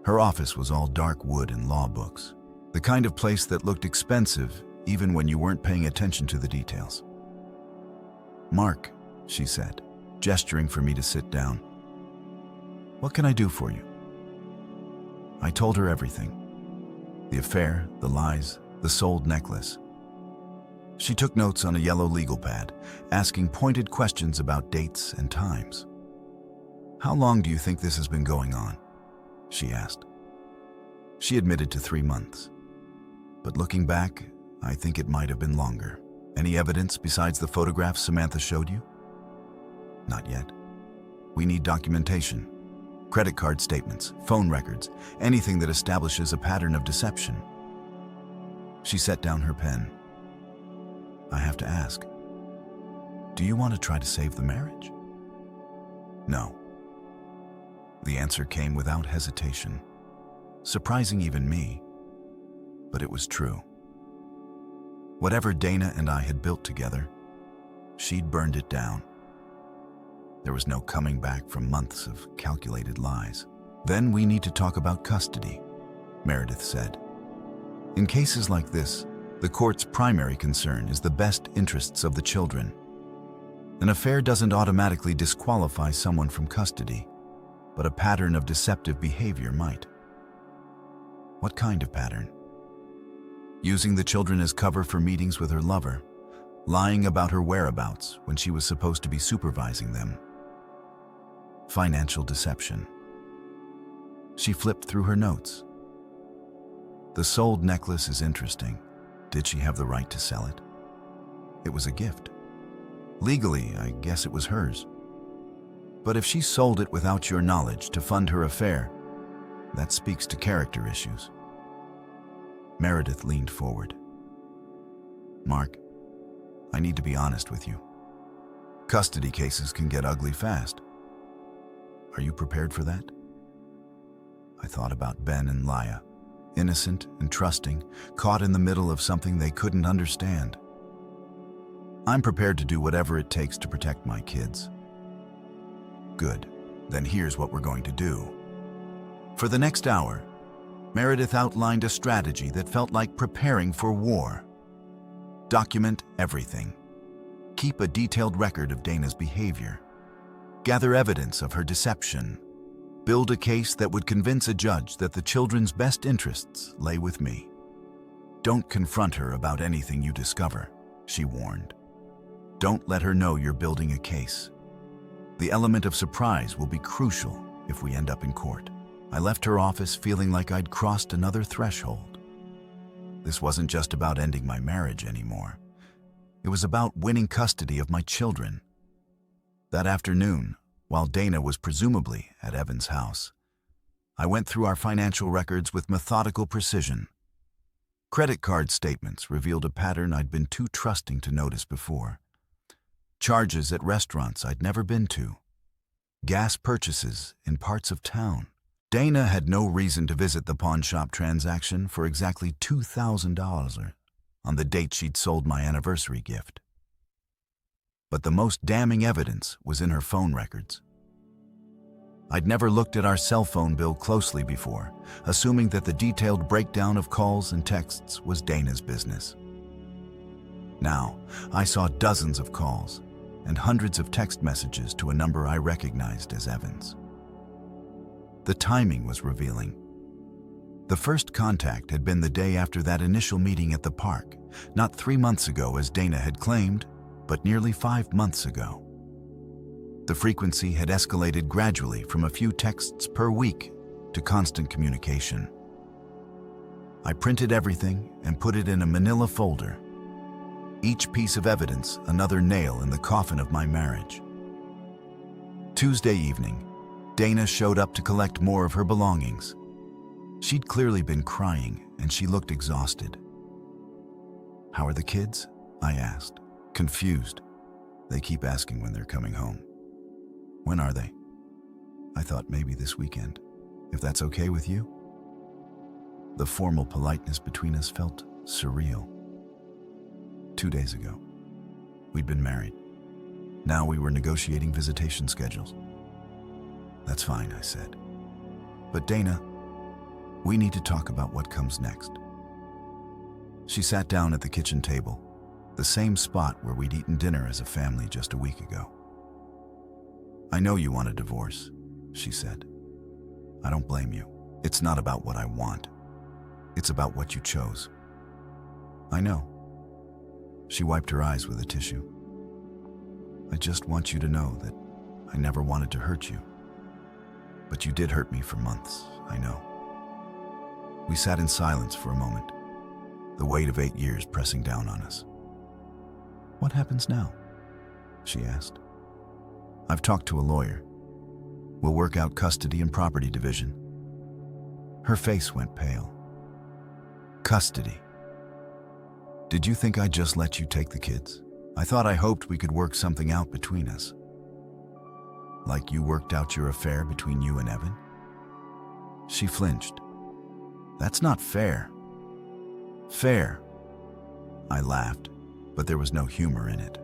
Her office was all dark wood and law books, the kind of place that looked expensive even when you weren't paying attention to the details. "Mark," she said, gesturing for me to sit down. "What can I do for you?" I told her everything. The affair, the lies, the sold necklace. She took notes on a yellow legal pad, asking pointed questions about dates and times. "How long do you think this has been going on?" she asked. She admitted to 3 months. But looking back, I think it might have been longer. "Any evidence besides the photographs Samantha showed you?" "Not yet. We need documentation. Credit card statements, phone records, anything that establishes a pattern of deception." She set down her pen. "I have to ask, do you want to try to save the marriage?" "No." The answer came without hesitation, surprising even me, but it was true. Whatever Dana and I had built together, she'd burned it down. There was no coming back from months of calculated lies. "Then we need to talk about custody," Meredith said. "In cases like this, the court's primary concern is the best interests of the children. An affair doesn't automatically disqualify someone from custody, but a pattern of deceptive behavior might." "What kind of pattern?" "Using the children as cover for meetings with her lover, lying about her whereabouts when she was supposed to be supervising them. Financial deception." She flipped through her notes. "The sold necklace is interesting. Did she have the right to sell it?" "It was a gift. Legally, I guess it was hers. But if she sold it without your knowledge to fund her affair, that speaks to character issues." Meredith leaned forward. "Mark, I need to be honest with you. Custody cases can get ugly fast. Are you prepared for that?" I thought about Ben and Laya, innocent and trusting, caught in the middle of something they couldn't understand. "I'm prepared to do whatever it takes to protect my kids." "Good. Then here's what we're going to do." For the next hour, Meredith outlined a strategy that felt like preparing for war. Document everything. Keep a detailed record of Dana's behavior. Gather evidence of her deception. Build a case that would convince a judge that the children's best interests lay with me. Don't confront her about anything you discover, she warned. Don't let her know you're building a case. The element of surprise will be crucial if we end up in court. I left her office feeling like I'd crossed another threshold. This wasn't just about ending my marriage anymore. It was about winning custody of my children. That afternoon, while Dana was presumably at Evan's house, I went through our financial records with methodical precision. Credit card statements revealed a pattern I'd been too trusting to notice before. Charges at restaurants I'd never been to. Gas purchases in parts of town. Dana had no reason to visit the pawn shop transaction for exactly $2,000 on the date she'd sold my anniversary gift. But the most damning evidence was in her phone records. I'd never looked at our cell phone bill closely before, assuming that the detailed breakdown of calls and texts was Dana's business. Now, I saw dozens of calls and hundreds of text messages to a number I recognized as Evan's. The timing was revealing. The first contact had been the day after that initial meeting at the park, not 3 months ago as Dana had claimed, but nearly 5 months ago. The frequency had escalated gradually from a few texts per week to constant communication. I printed everything and put it in a manila folder. Each piece of evidence another nail in the coffin of my marriage. Tuesday evening, Dana showed up to collect more of her belongings. She'd clearly been crying and she looked exhausted. "How are the kids?" I asked, confused. They keep asking when they're coming home. "When are they?" "I thought maybe this weekend, if that's okay with you." The formal politeness between us felt surreal. 2 days ago, we'd been married. Now we were negotiating visitation schedules. "That's fine," I said. "But Dana, we need to talk about what comes next." She sat down at the kitchen table, the same spot where we'd eaten dinner as a family just a week ago. "I know you want a divorce," she said. "I don't blame you. It's not about what I want. It's about what you chose." "I know." She wiped her eyes with a tissue. "I just want you to know that I never wanted to hurt you. But you did hurt me for months, I know." We sat in silence for a moment, the weight of 8 years pressing down on us. "What happens now?" she asked. "I've talked to a lawyer. We'll work out custody and property division." Her face went pale. "Custody. Did you think I'd just let you take the kids? I thought I hoped we could work something out between us. Like you worked out your affair between you and Evan?" She flinched. "That's not fair." "Fair." I laughed, but there was no humor in it.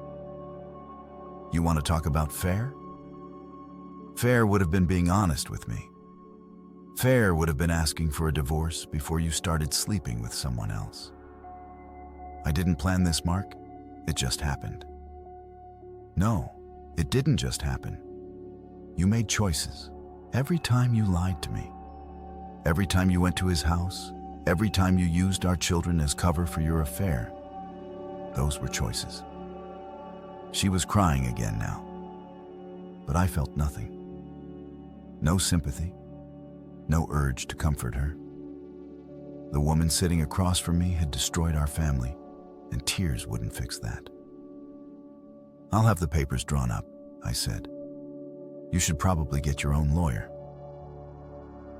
"You want to talk about fair?" Fair would have been being honest with me. Fair would have been asking for a divorce before you started sleeping with someone else. "I didn't plan this, Mark. It just happened." "No, it didn't just happen. You made choices. Every time you lied to me. Every time you went to his house. Every time you used our children as cover for your affair. Those were choices." She was crying again now. But I felt nothing. No sympathy. No urge to comfort her. The woman sitting across from me had destroyed our family, and tears wouldn't fix that. "I'll have the papers drawn up," I said. "You should probably get your own lawyer."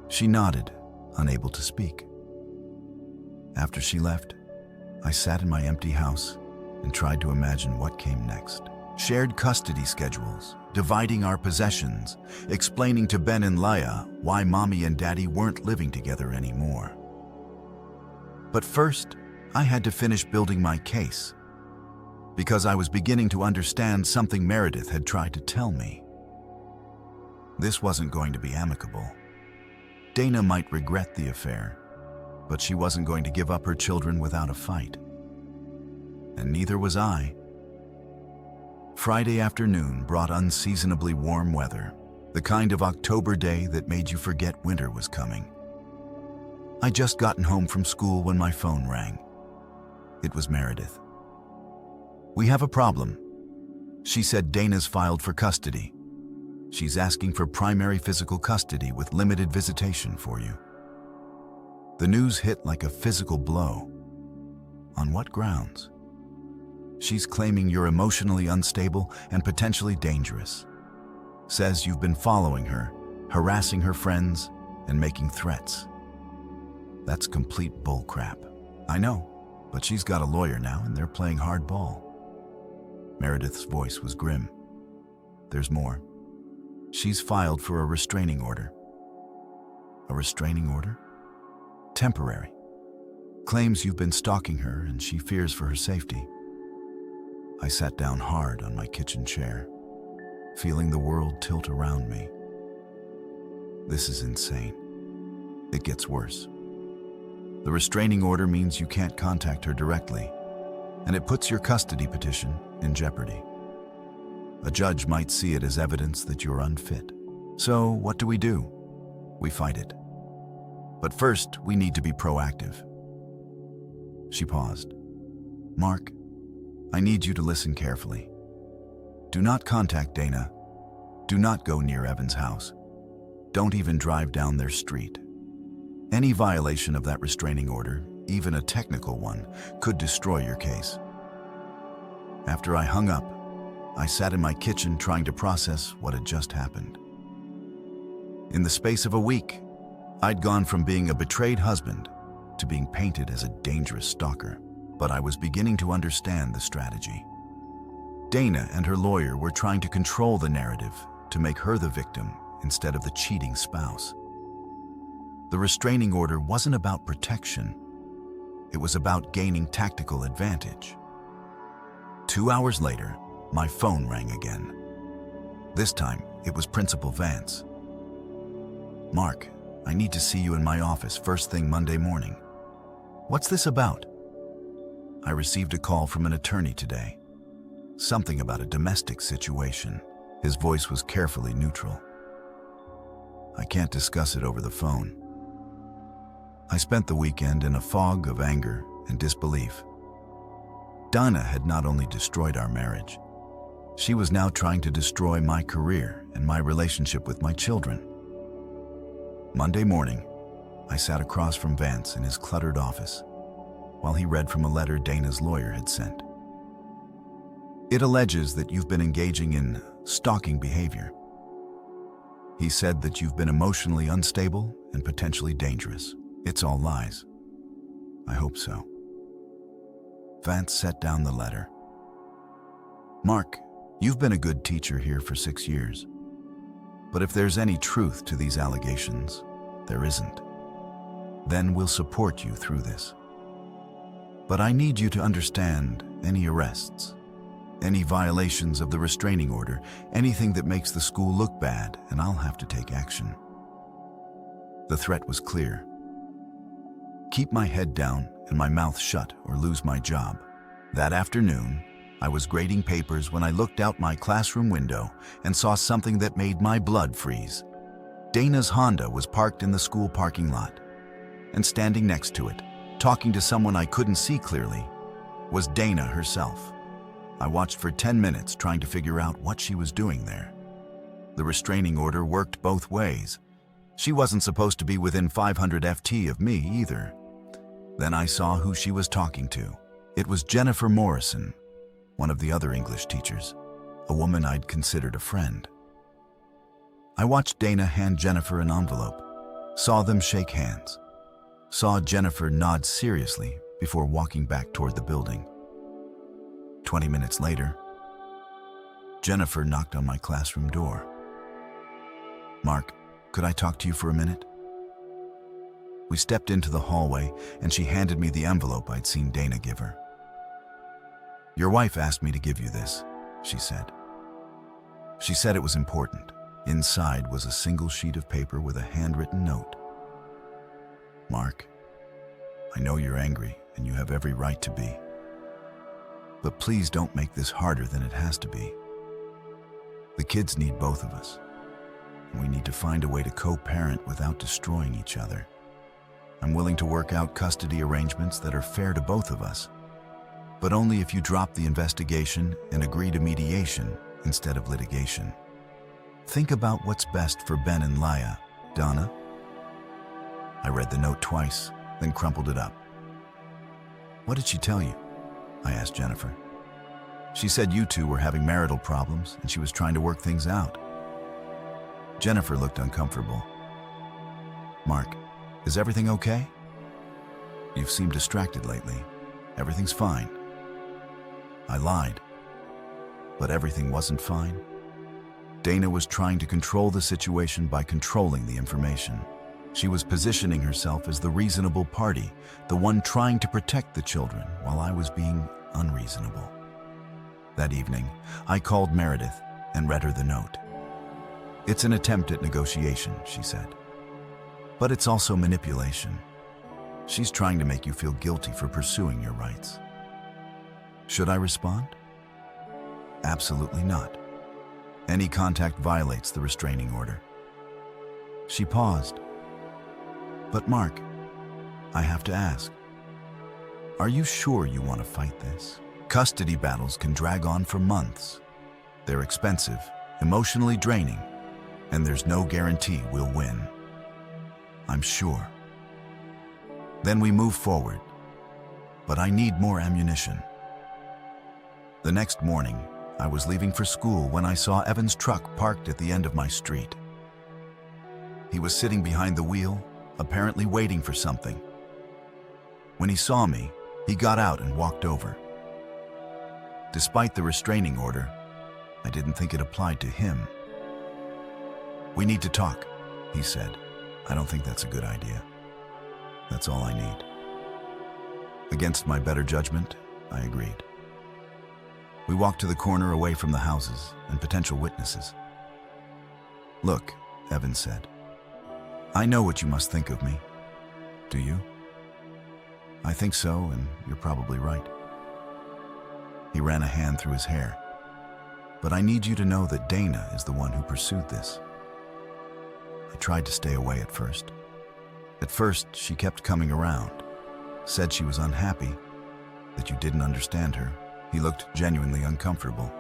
She nodded, unable to speak. After she left, I sat in my empty house and tried to imagine what came next. Shared custody schedules, dividing our possessions, explaining to Ben and Leia why Mommy and Daddy weren't living together anymore. But first, I had to finish building my case, because I was beginning to understand something Meredith had tried to tell me. This wasn't going to be amicable. Dana might regret the affair, but she wasn't going to give up her children without a fight. And neither was I. Friday afternoon brought unseasonably warm weather, the kind of October day that made you forget winter was coming. I'd just gotten home from school when my phone rang. It was Meredith. "We have a problem." She said Dana's filed for custody. She's asking for primary physical custody with limited visitation for you. The news hit like a physical blow. On what grounds? She's claiming you're emotionally unstable and potentially dangerous. Says you've been following her, harassing her friends, and making threats. That's complete bullcrap. I know, but she's got a lawyer now and they're playing hardball. Meredith's voice was grim. There's more. She's filed for a restraining order. A restraining order? Temporary. Claims you've been stalking her and she fears for her safety. I sat down hard on my kitchen chair, feeling the world tilt around me. This is insane. It gets worse. The restraining order means you can't contact her directly, and it puts your custody petition in jeopardy. A judge might see it as evidence that you're unfit. So what do? We fight it. But first, we need to be proactive. She paused. Mark, I need you to listen carefully. Do not contact Dana. Do not go near Evan's house. Don't even drive down their street. Any violation of that restraining order, even a technical one, could destroy your case. After I hung up, I sat in my kitchen trying to process what had just happened. In the space of a week, I'd gone from being a betrayed husband to being painted as a dangerous stalker, but I was beginning to understand the strategy. Dana and her lawyer were trying to control the narrative to make her the victim instead of the cheating spouse. The restraining order wasn't about protection. It was about gaining tactical advantage. 2 hours later, my phone rang again. This time, it was Principal Vance. Mark, I need to see you in my office first thing Monday morning. What's this about? I received a call from an attorney today. Something about a domestic situation. His voice was carefully neutral. I can't discuss it over the phone. I spent the weekend in a fog of anger and disbelief. Dana had not only destroyed our marriage, she was now trying to destroy my career and my relationship with my children. Monday morning, I sat across from Vance in his cluttered office while he read from a letter Dana's lawyer had sent. It alleges that you've been engaging in stalking behavior. He said that you've been emotionally unstable and potentially dangerous. It's all lies. I hope so. Vance set down the letter. Mark, you've been a good teacher here for 6 years. But if there's any truth to these allegations, there isn't. Then we'll support you through this. But I need you to understand any arrests, any violations of the restraining order, anything that makes the school look bad, and I'll have to take action. The threat was clear. Keep my head down and my mouth shut or lose my job. That afternoon, I was grading papers when I looked out my classroom window and saw something that made my blood freeze. Dana's Honda was parked in the school parking lot, and standing next to it, talking to someone I couldn't see clearly, was Dana herself. I watched for 10 minutes trying to figure out what she was doing there. The restraining order worked both ways. She wasn't supposed to be within 500 FT of me either. Then I saw who she was talking to. It was Jennifer Morrison, one of the other English teachers, a woman I'd considered a friend. I watched Dana hand Jennifer an envelope, saw them shake hands, saw Jennifer nod seriously before walking back toward the building. 20 minutes later, Jennifer knocked on my classroom door. Mark, could I talk to you for a minute? We stepped into the hallway and she handed me the envelope I'd seen Dana give her. Your wife asked me to give you this, she said. She said it was important. Inside was a single sheet of paper with a handwritten note. Mark, I know you're angry, and you have every right to be. But please don't make this harder than it has to be. The kids need both of us, and we need to find a way to co-parent without destroying each other. I'm willing to work out custody arrangements that are fair to both of us, but only if you drop the investigation and agree to mediation instead of litigation. Think about what's best for Ben and Laya, Donna. I read the note twice, then crumpled it up. What did she tell you? I asked Jennifer. She said you two were having marital problems and she was trying to work things out. Jennifer looked uncomfortable. Mark, is everything okay? You've seemed distracted lately. Everything's fine. I lied. But everything wasn't fine. Dana was trying to control the situation by controlling the information. She was positioning herself as the reasonable party, the one trying to protect the children, while I was being unreasonable. That evening, I called Meredith and read her the note. It's an attempt at negotiation, she said. But it's also manipulation. She's trying to make you feel guilty for pursuing your rights. Should I respond? Absolutely not. Any contact violates the restraining order. She paused. But Mark, I have to ask, are you sure you want to fight this? Custody battles can drag on for months. They're expensive, emotionally draining, and there's no guarantee we'll win. I'm sure. Then we move forward. But I need more ammunition. The next morning, I was leaving for school when I saw Evan's truck parked at the end of my street. He was sitting behind the wheel, apparently waiting for something. When he saw me, he got out and walked over. Despite the restraining order, I didn't think it applied to him. We need to talk, he said. I don't think that's a good idea. That's all I need. Against my better judgment, I agreed. We walked to the corner away from the houses and potential witnesses. Look, Evan said. I know what you must think of me. Do you? I think so, and you're probably right. He ran a hand through his hair. But I need you to know that Dana is the one who pursued this. I tried to stay away at first. At first, she kept coming around, said she was unhappy, that you didn't understand her. He looked genuinely uncomfortable.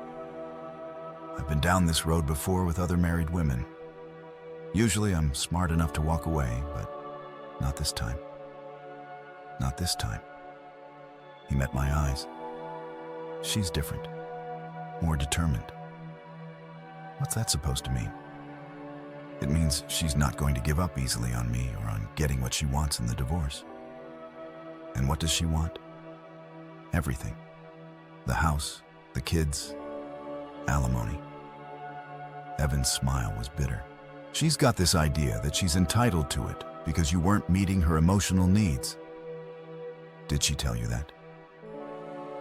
I've been down this road before with other married women. Usually I'm smart enough to walk away, but not this time. Not this time. He met my eyes. She's different, more determined. What's that supposed to mean? It means she's not going to give up easily on me or on getting what she wants in the divorce. And what does she want? Everything. The house, the kids, alimony. Evan's smile was bitter. She's got this idea that she's entitled to it because you weren't meeting her emotional needs. Did she tell you that?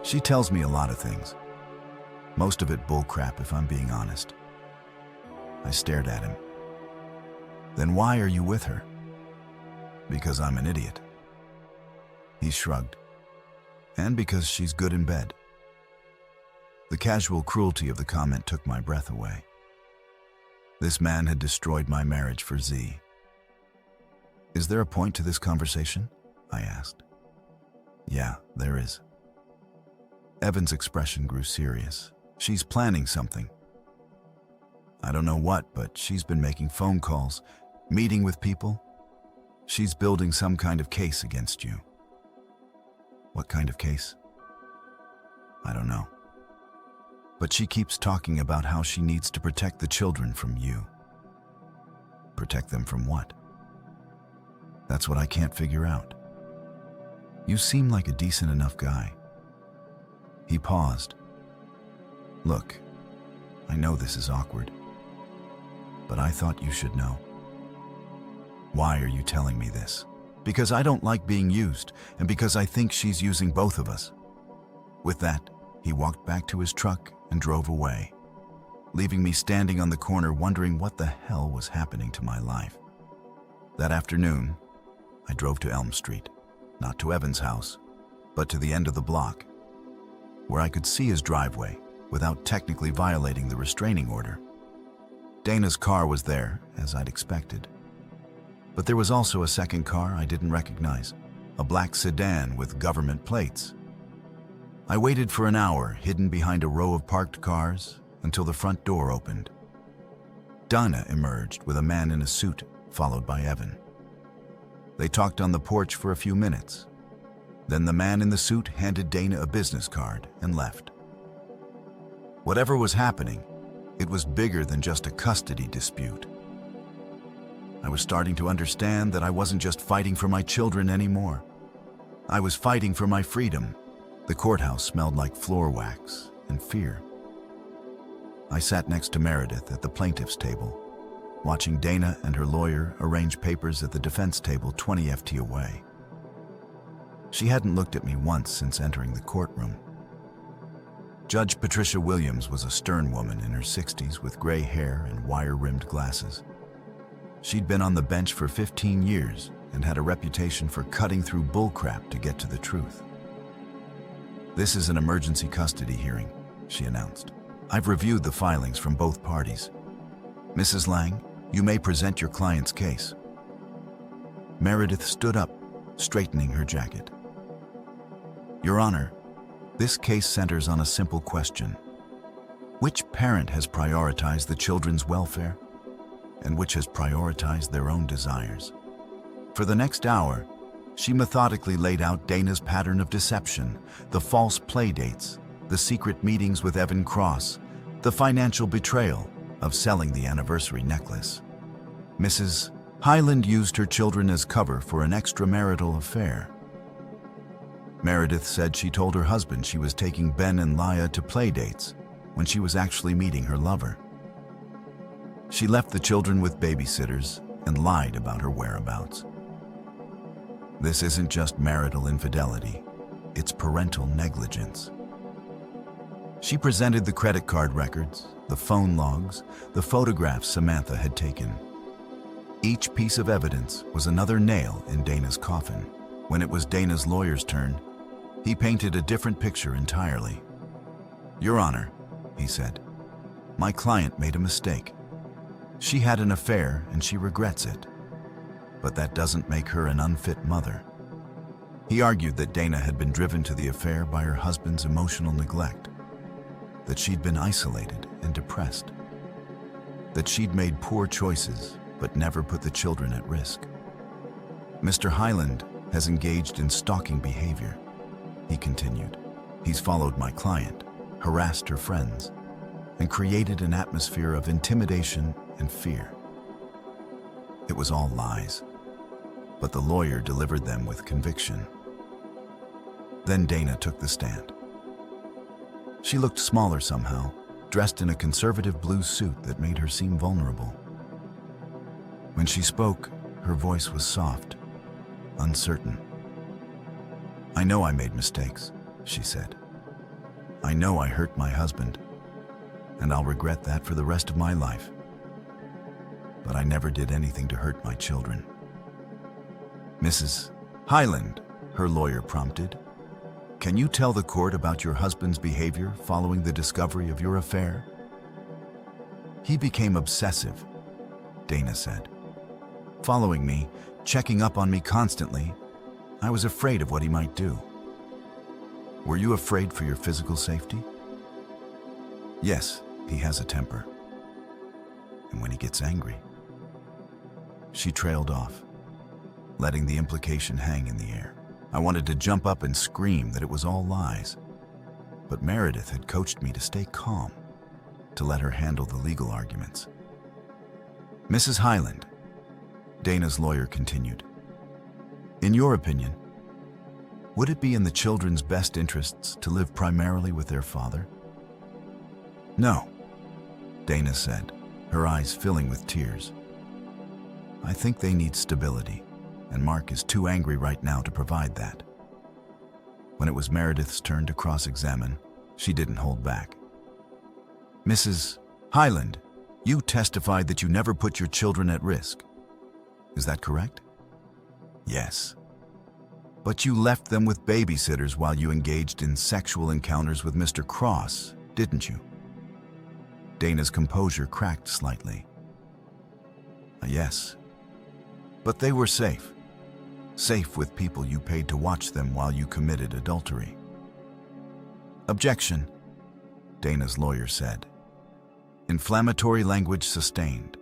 She tells me a lot of things. Most of it bullcrap, if I'm being honest. I stared at him. Then why are you with her? Because I'm an idiot. He shrugged. And because she's good in bed. The casual cruelty of the comment took my breath away. This man had destroyed my marriage for Z. Is there a point to this conversation? I asked. Yeah, there is. Evan's expression grew serious. She's planning something. I don't know what, but she's been making phone calls, meeting with people. She's building some kind of case against you. What kind of case? I don't know. But she keeps talking about how she needs to protect the children from you. Protect them from what? That's what I can't figure out. You seem like a decent enough guy. He paused. Look, I know this is awkward, but I thought you should know. Why are you telling me this? Because I don't like being used, and because I think she's using both of us. With that, he walked back to his truck and drove away, leaving me standing on the corner wondering what the hell was happening to my life. That afternoon, I drove to Elm Street, not to Evan's house, but to the end of the block, where I could see his driveway without technically violating the restraining order. Dana's car was there, as I'd expected. But there was also a second car I didn't recognize, a black sedan with government plates. I waited for an hour, hidden behind a row of parked cars, until the front door opened. Dana emerged with a man in a suit, followed by Evan. They talked on the porch for a few minutes. Then the man in the suit handed Dana a business card and left. Whatever was happening, it was bigger than just a custody dispute. I was starting to understand that I wasn't just fighting for my children anymore. I was fighting for my freedom. The courthouse smelled like floor wax and fear. I sat next to Meredith at the plaintiff's table, watching Dana and her lawyer arrange papers at the defense table 20 FT away. She hadn't looked at me once since entering the courtroom. Judge Patricia Williams was a stern woman in her 60s with gray hair and wire-rimmed glasses. She'd been on the bench for 15 years and had a reputation for cutting through bullcrap to get to the truth. "This is an emergency custody hearing," she announced. "I've reviewed the filings from both parties. Mrs. Lang, you may present your client's case." Meredith stood up, straightening her jacket. "Your Honor, this case centers on a simple question. Which parent has prioritized the children's welfare, and which has prioritized their own desires?" For the next hour, she methodically laid out Dana's pattern of deception, the false play dates, the secret meetings with Evan Cross, the financial betrayal of selling the anniversary necklace. Mrs. Hyland used her children as cover for an extramarital affair. Meredith said she told her husband she was taking Ben and Laya to play dates when she was actually meeting her lover. She left the children with babysitters and lied about her whereabouts. This isn't just marital infidelity, it's parental negligence. She presented the credit card records, the phone logs, the photographs Samantha had taken. Each piece of evidence was another nail in Dana's coffin. When it was Dana's lawyer's turn, he painted a different picture entirely. "Your Honor," he said, "my client made a mistake. She had an affair and she regrets it. But that doesn't make her an unfit mother." He argued that Dana had been driven to the affair by her husband's emotional neglect, that she'd been isolated and depressed, that she'd made poor choices but never put the children at risk. "Mr. Hyland has engaged in stalking behavior," he continued. "He's followed my client, harassed her friends, and created an atmosphere of intimidation and fear." It was all lies, but the lawyer delivered them with conviction. Then Dana took the stand. She looked smaller somehow, dressed in a conservative blue suit that made her seem vulnerable. When she spoke, her voice was soft, uncertain. "I know I made mistakes," she said. "I know I hurt my husband, and I'll regret that for the rest of my life. But I never did anything to hurt my children." "Mrs. Hyland," her lawyer prompted, "can you tell the court about your husband's behavior following the discovery of your affair?" "He became obsessive," Dana said. "Following me, checking up on me constantly. I was afraid of what he might do." "Were you afraid for your physical safety?" "Yes, he has a temper. And when he gets angry." She trailed off, letting the implication hang in the air. I wanted to jump up and scream that it was all lies, but Meredith had coached me to stay calm, to let her handle the legal arguments. "Mrs. Hyland," Dana's lawyer continued, "in your opinion, would it be in the children's best interests to live primarily with their father?" "No," Dana said, her eyes filling with tears. "I think they need stability, and Mark is too angry right now to provide that." When it was Meredith's turn to cross-examine, she didn't hold back. "Mrs. Hyland, you testified that you never put your children at risk. Is that correct?" "Yes." But you left them with babysitters while you engaged in sexual encounters with Mr. Cross, didn't you? Dana's composure cracked slightly. Yes. But they were safe. Safe with people you paid to watch them while you committed adultery. Objection, Dana's lawyer said. Inflammatory language sustained.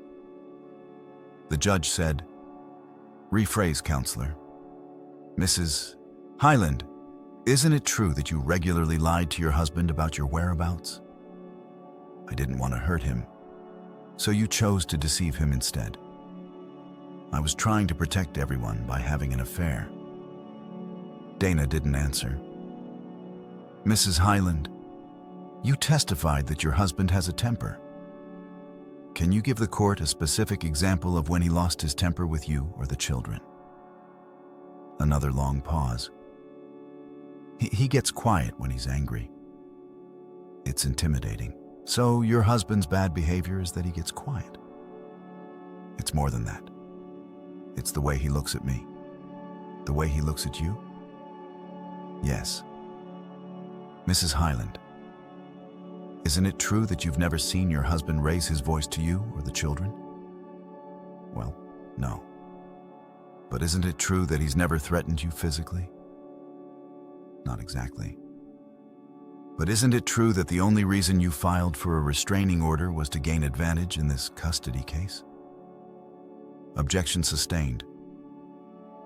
The judge said, rephrase, counselor. Mrs. Hyland, isn't it true that you regularly lied to your husband about your whereabouts? I didn't want to hurt him, so you chose to deceive him instead. I was trying to protect everyone by having an affair. Dana didn't answer. Mrs. Hyland, you testified that your husband has a temper. Can you give the court a specific example of when he lost his temper with you or the children? Another long pause. He gets quiet when he's angry. It's intimidating. So your husband's bad behavior is that he gets quiet. It's more than that. It's the way he looks at me. The way he looks at you? Yes. Mrs. Hyland, isn't it true that you've never seen your husband raise his voice to you or the children? Well, no. But isn't it true that he's never threatened you physically? Not exactly. But isn't it true that the only reason you filed for a restraining order was to gain advantage in this custody case? Objection sustained.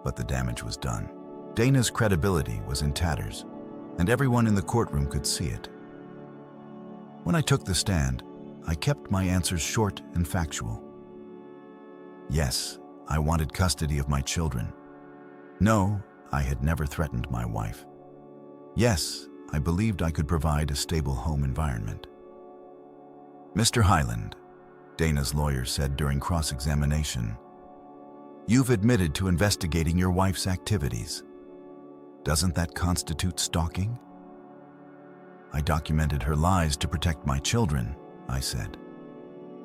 But the damage was done. Dana's credibility was in tatters, and everyone in the courtroom could see it. When I took the stand, I kept my answers short and factual. Yes, I wanted custody of my children. No, I had never threatened my wife. Yes, I believed I could provide a stable home environment. Mr. Hyland, Dana's lawyer said during cross-examination, you've admitted to investigating your wife's activities. Doesn't that constitute stalking? I documented her lies to protect my children, I said.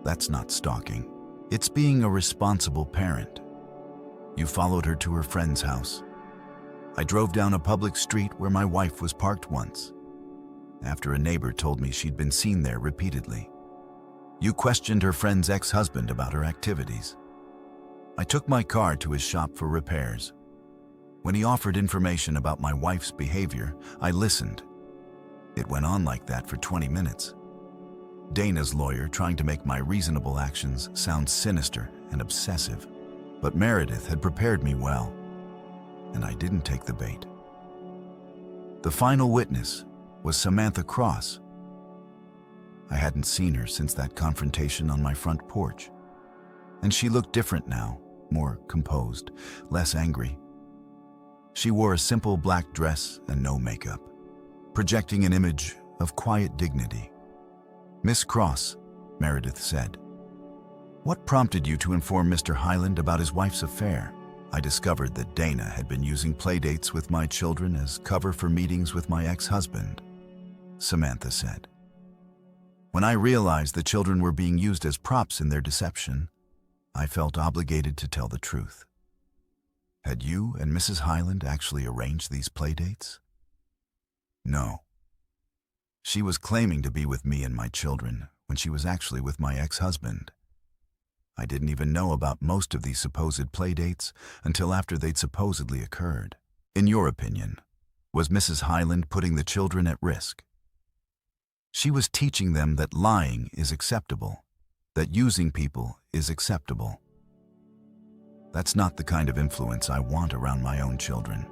That's not stalking. It's being a responsible parent. You followed her to her friend's house. I drove down a public street where my wife was parked once, after a neighbor told me she'd been seen there repeatedly. You questioned her friend's ex-husband about her activities. I took my car to his shop for repairs. When he offered information about my wife's behavior, I listened. It went on like that for 20 minutes. Dana's lawyer trying to make my reasonable actions sound sinister and obsessive. But Meredith had prepared me well, and I didn't take the bait. The final witness was Samantha Cross. I hadn't seen her since that confrontation on my front porch, and she looked different now, more composed, less angry. She wore a simple black dress and no makeup, projecting an image of quiet dignity. Miss Cross, Meredith said, what prompted you to inform Mr. Hyland about his wife's affair? I discovered that Dana had been using playdates with my children as cover for meetings with my ex-husband, Samantha said. When I realized the children were being used as props in their deception, I felt obligated to tell the truth. Had you and Mrs. Hyland actually arranged these playdates? No. She was claiming to be with me and my children when she was actually with my ex-husband. I didn't even know about most of these supposed playdates until after they'd supposedly occurred. In your opinion, was Mrs. Hyland putting the children at risk? She was teaching them that lying is acceptable, that using people is acceptable. That's not the kind of influence I want around my own children.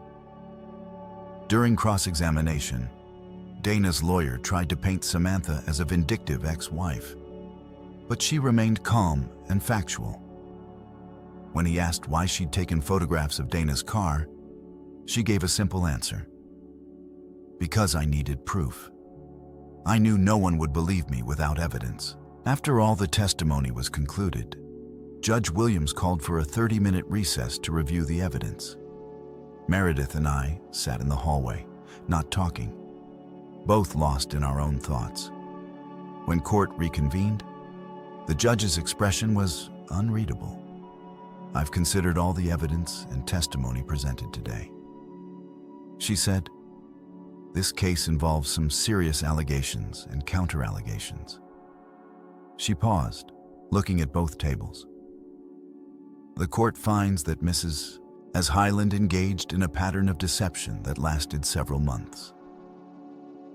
During cross-examination, Dana's lawyer tried to paint Samantha as a vindictive ex-wife, but she remained calm and factual. When he asked why she'd taken photographs of Dana's car, she gave a simple answer. Because I needed proof. I knew no one would believe me without evidence. After all the testimony was concluded, Judge Williams called for a 30-minute recess to review the evidence. Meredith and I sat in the hallway, not talking, both lost in our own thoughts. When court reconvened, the judge's expression was unreadable. I've considered all the evidence and testimony presented today. she said. "This case involves some serious allegations and counter-allegations." She paused, looking at both tables. "The court finds that Mrs. Hyland engaged in a pattern of deception that lasted several months.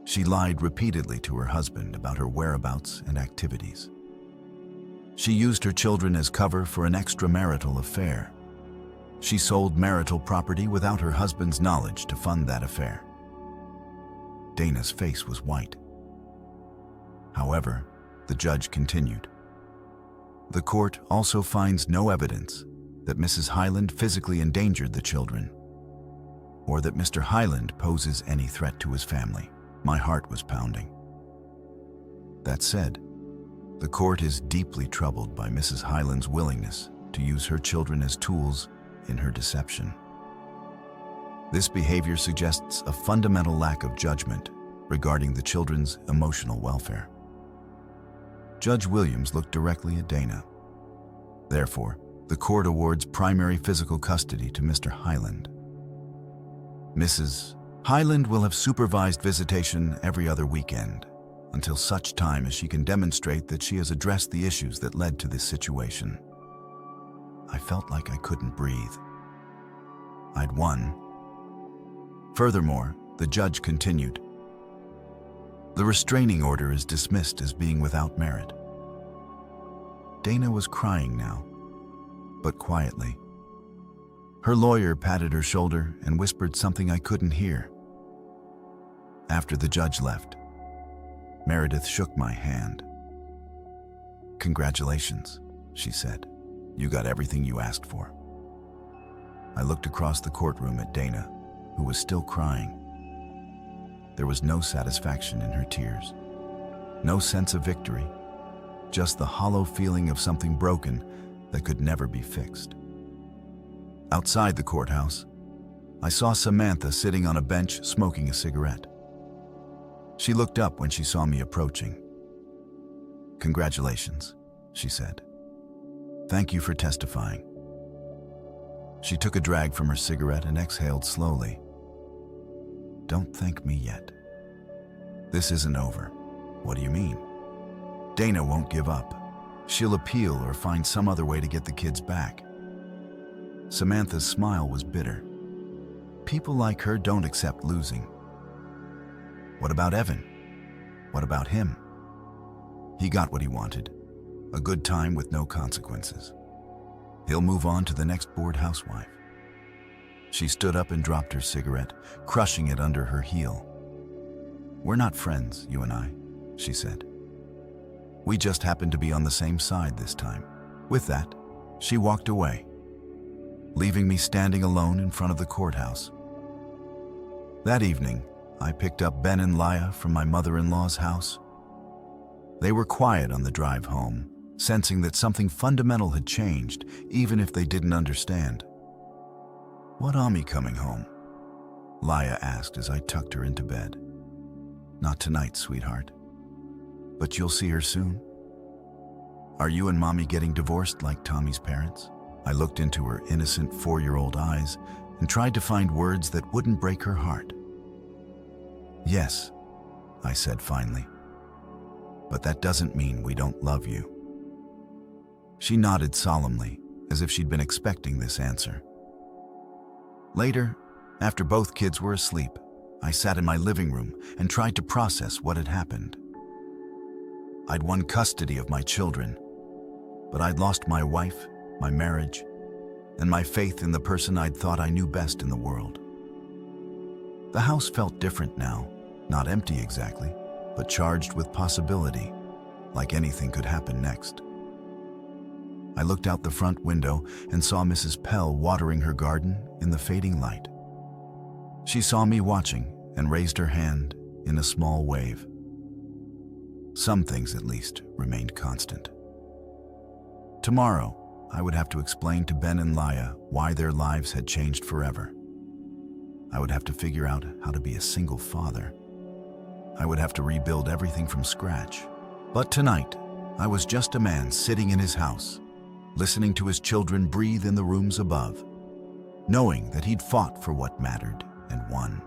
She lied repeatedly to her husband about her whereabouts and activities. She used her children as cover for an extramarital affair. She sold marital property without her husband's knowledge to fund that affair." Dana's face was white. However, the judge continued. "The court also finds no evidence that Mrs. Hyland physically endangered the children, or that Mr. Hyland poses any threat to his family." My heart was pounding. That said, the court is deeply troubled by Mrs. Hyland's willingness to use her children as tools in her deception. This behavior suggests a fundamental lack of judgment regarding the children's emotional welfare. Judge Williams looked directly at Dana. "Therefore, the court awards primary physical custody to Mr. Hyland. Mrs. Hyland will have supervised visitation every other weekend, until such time as she can demonstrate that she has addressed the issues that led to this situation." I felt like I couldn't breathe. I'd won. Furthermore, the judge continued, "The restraining order is dismissed as being without merit." Dana was crying now, but quietly. Her lawyer patted her shoulder and whispered something I couldn't hear. After the judge left, Meredith shook my hand. "Congratulations," she said. "You got everything you asked for." I looked across the courtroom at Dana, who was still crying. There was no satisfaction in her tears, no sense of victory, just the hollow feeling of something broken that could never be fixed. Outside the courthouse, I saw Samantha sitting on a bench smoking a cigarette. She looked up when she saw me approaching. "Congratulations," she said. "Thank you for testifying." She took a drag from her cigarette and exhaled slowly. "Don't thank me yet. This isn't over." "What do you mean?" "Dana won't give up. She'll appeal or find some other way to get the kids back." Samantha's smile was bitter. "People like her don't accept losing." "What about Evan? What about him?" "He got what he wanted. A good time with no consequences. He'll move on to the next bored housewife." She stood up and dropped her cigarette, crushing it under her heel. "We're not friends, you and I," she said. "We just happen to be on the same side this time." With that, she walked away, leaving me standing alone in front of the courthouse. That evening, I picked up Ben and Laya from my mother-in-law's house. They were quiet on the drive home, sensing that something fundamental had changed, even if they didn't understand. "What Ami coming home?" Laya asked as I tucked her into bed. "Not tonight, sweetheart. But you'll see her soon." "Are you and Mommy getting divorced like Tommy's parents?" I looked into her innocent 4-year-old eyes and tried to find words that wouldn't break her heart. "Yes," I said finally. "But that doesn't mean we don't love you." She nodded solemnly, as if she'd been expecting this answer. Later, after both kids were asleep, I sat in my living room and tried to process what had happened. I'd won custody of my children, but I'd lost my wife, my marriage, and my faith in the person I'd thought I knew best in the world. The house felt different now, not empty exactly, but charged with possibility, like anything could happen next. I looked out the front window and saw Mrs. Pell watering her garden in the fading light. She saw me watching and raised her hand in a small wave. Some things, at least, remained constant. Tomorrow, I would have to explain to Ben and Laya why their lives had changed forever. I would have to figure out how to be a single father. I would have to rebuild everything from scratch. But tonight, I was just a man sitting in his house, listening to his children breathe in the rooms above, knowing that he'd fought for what mattered and won.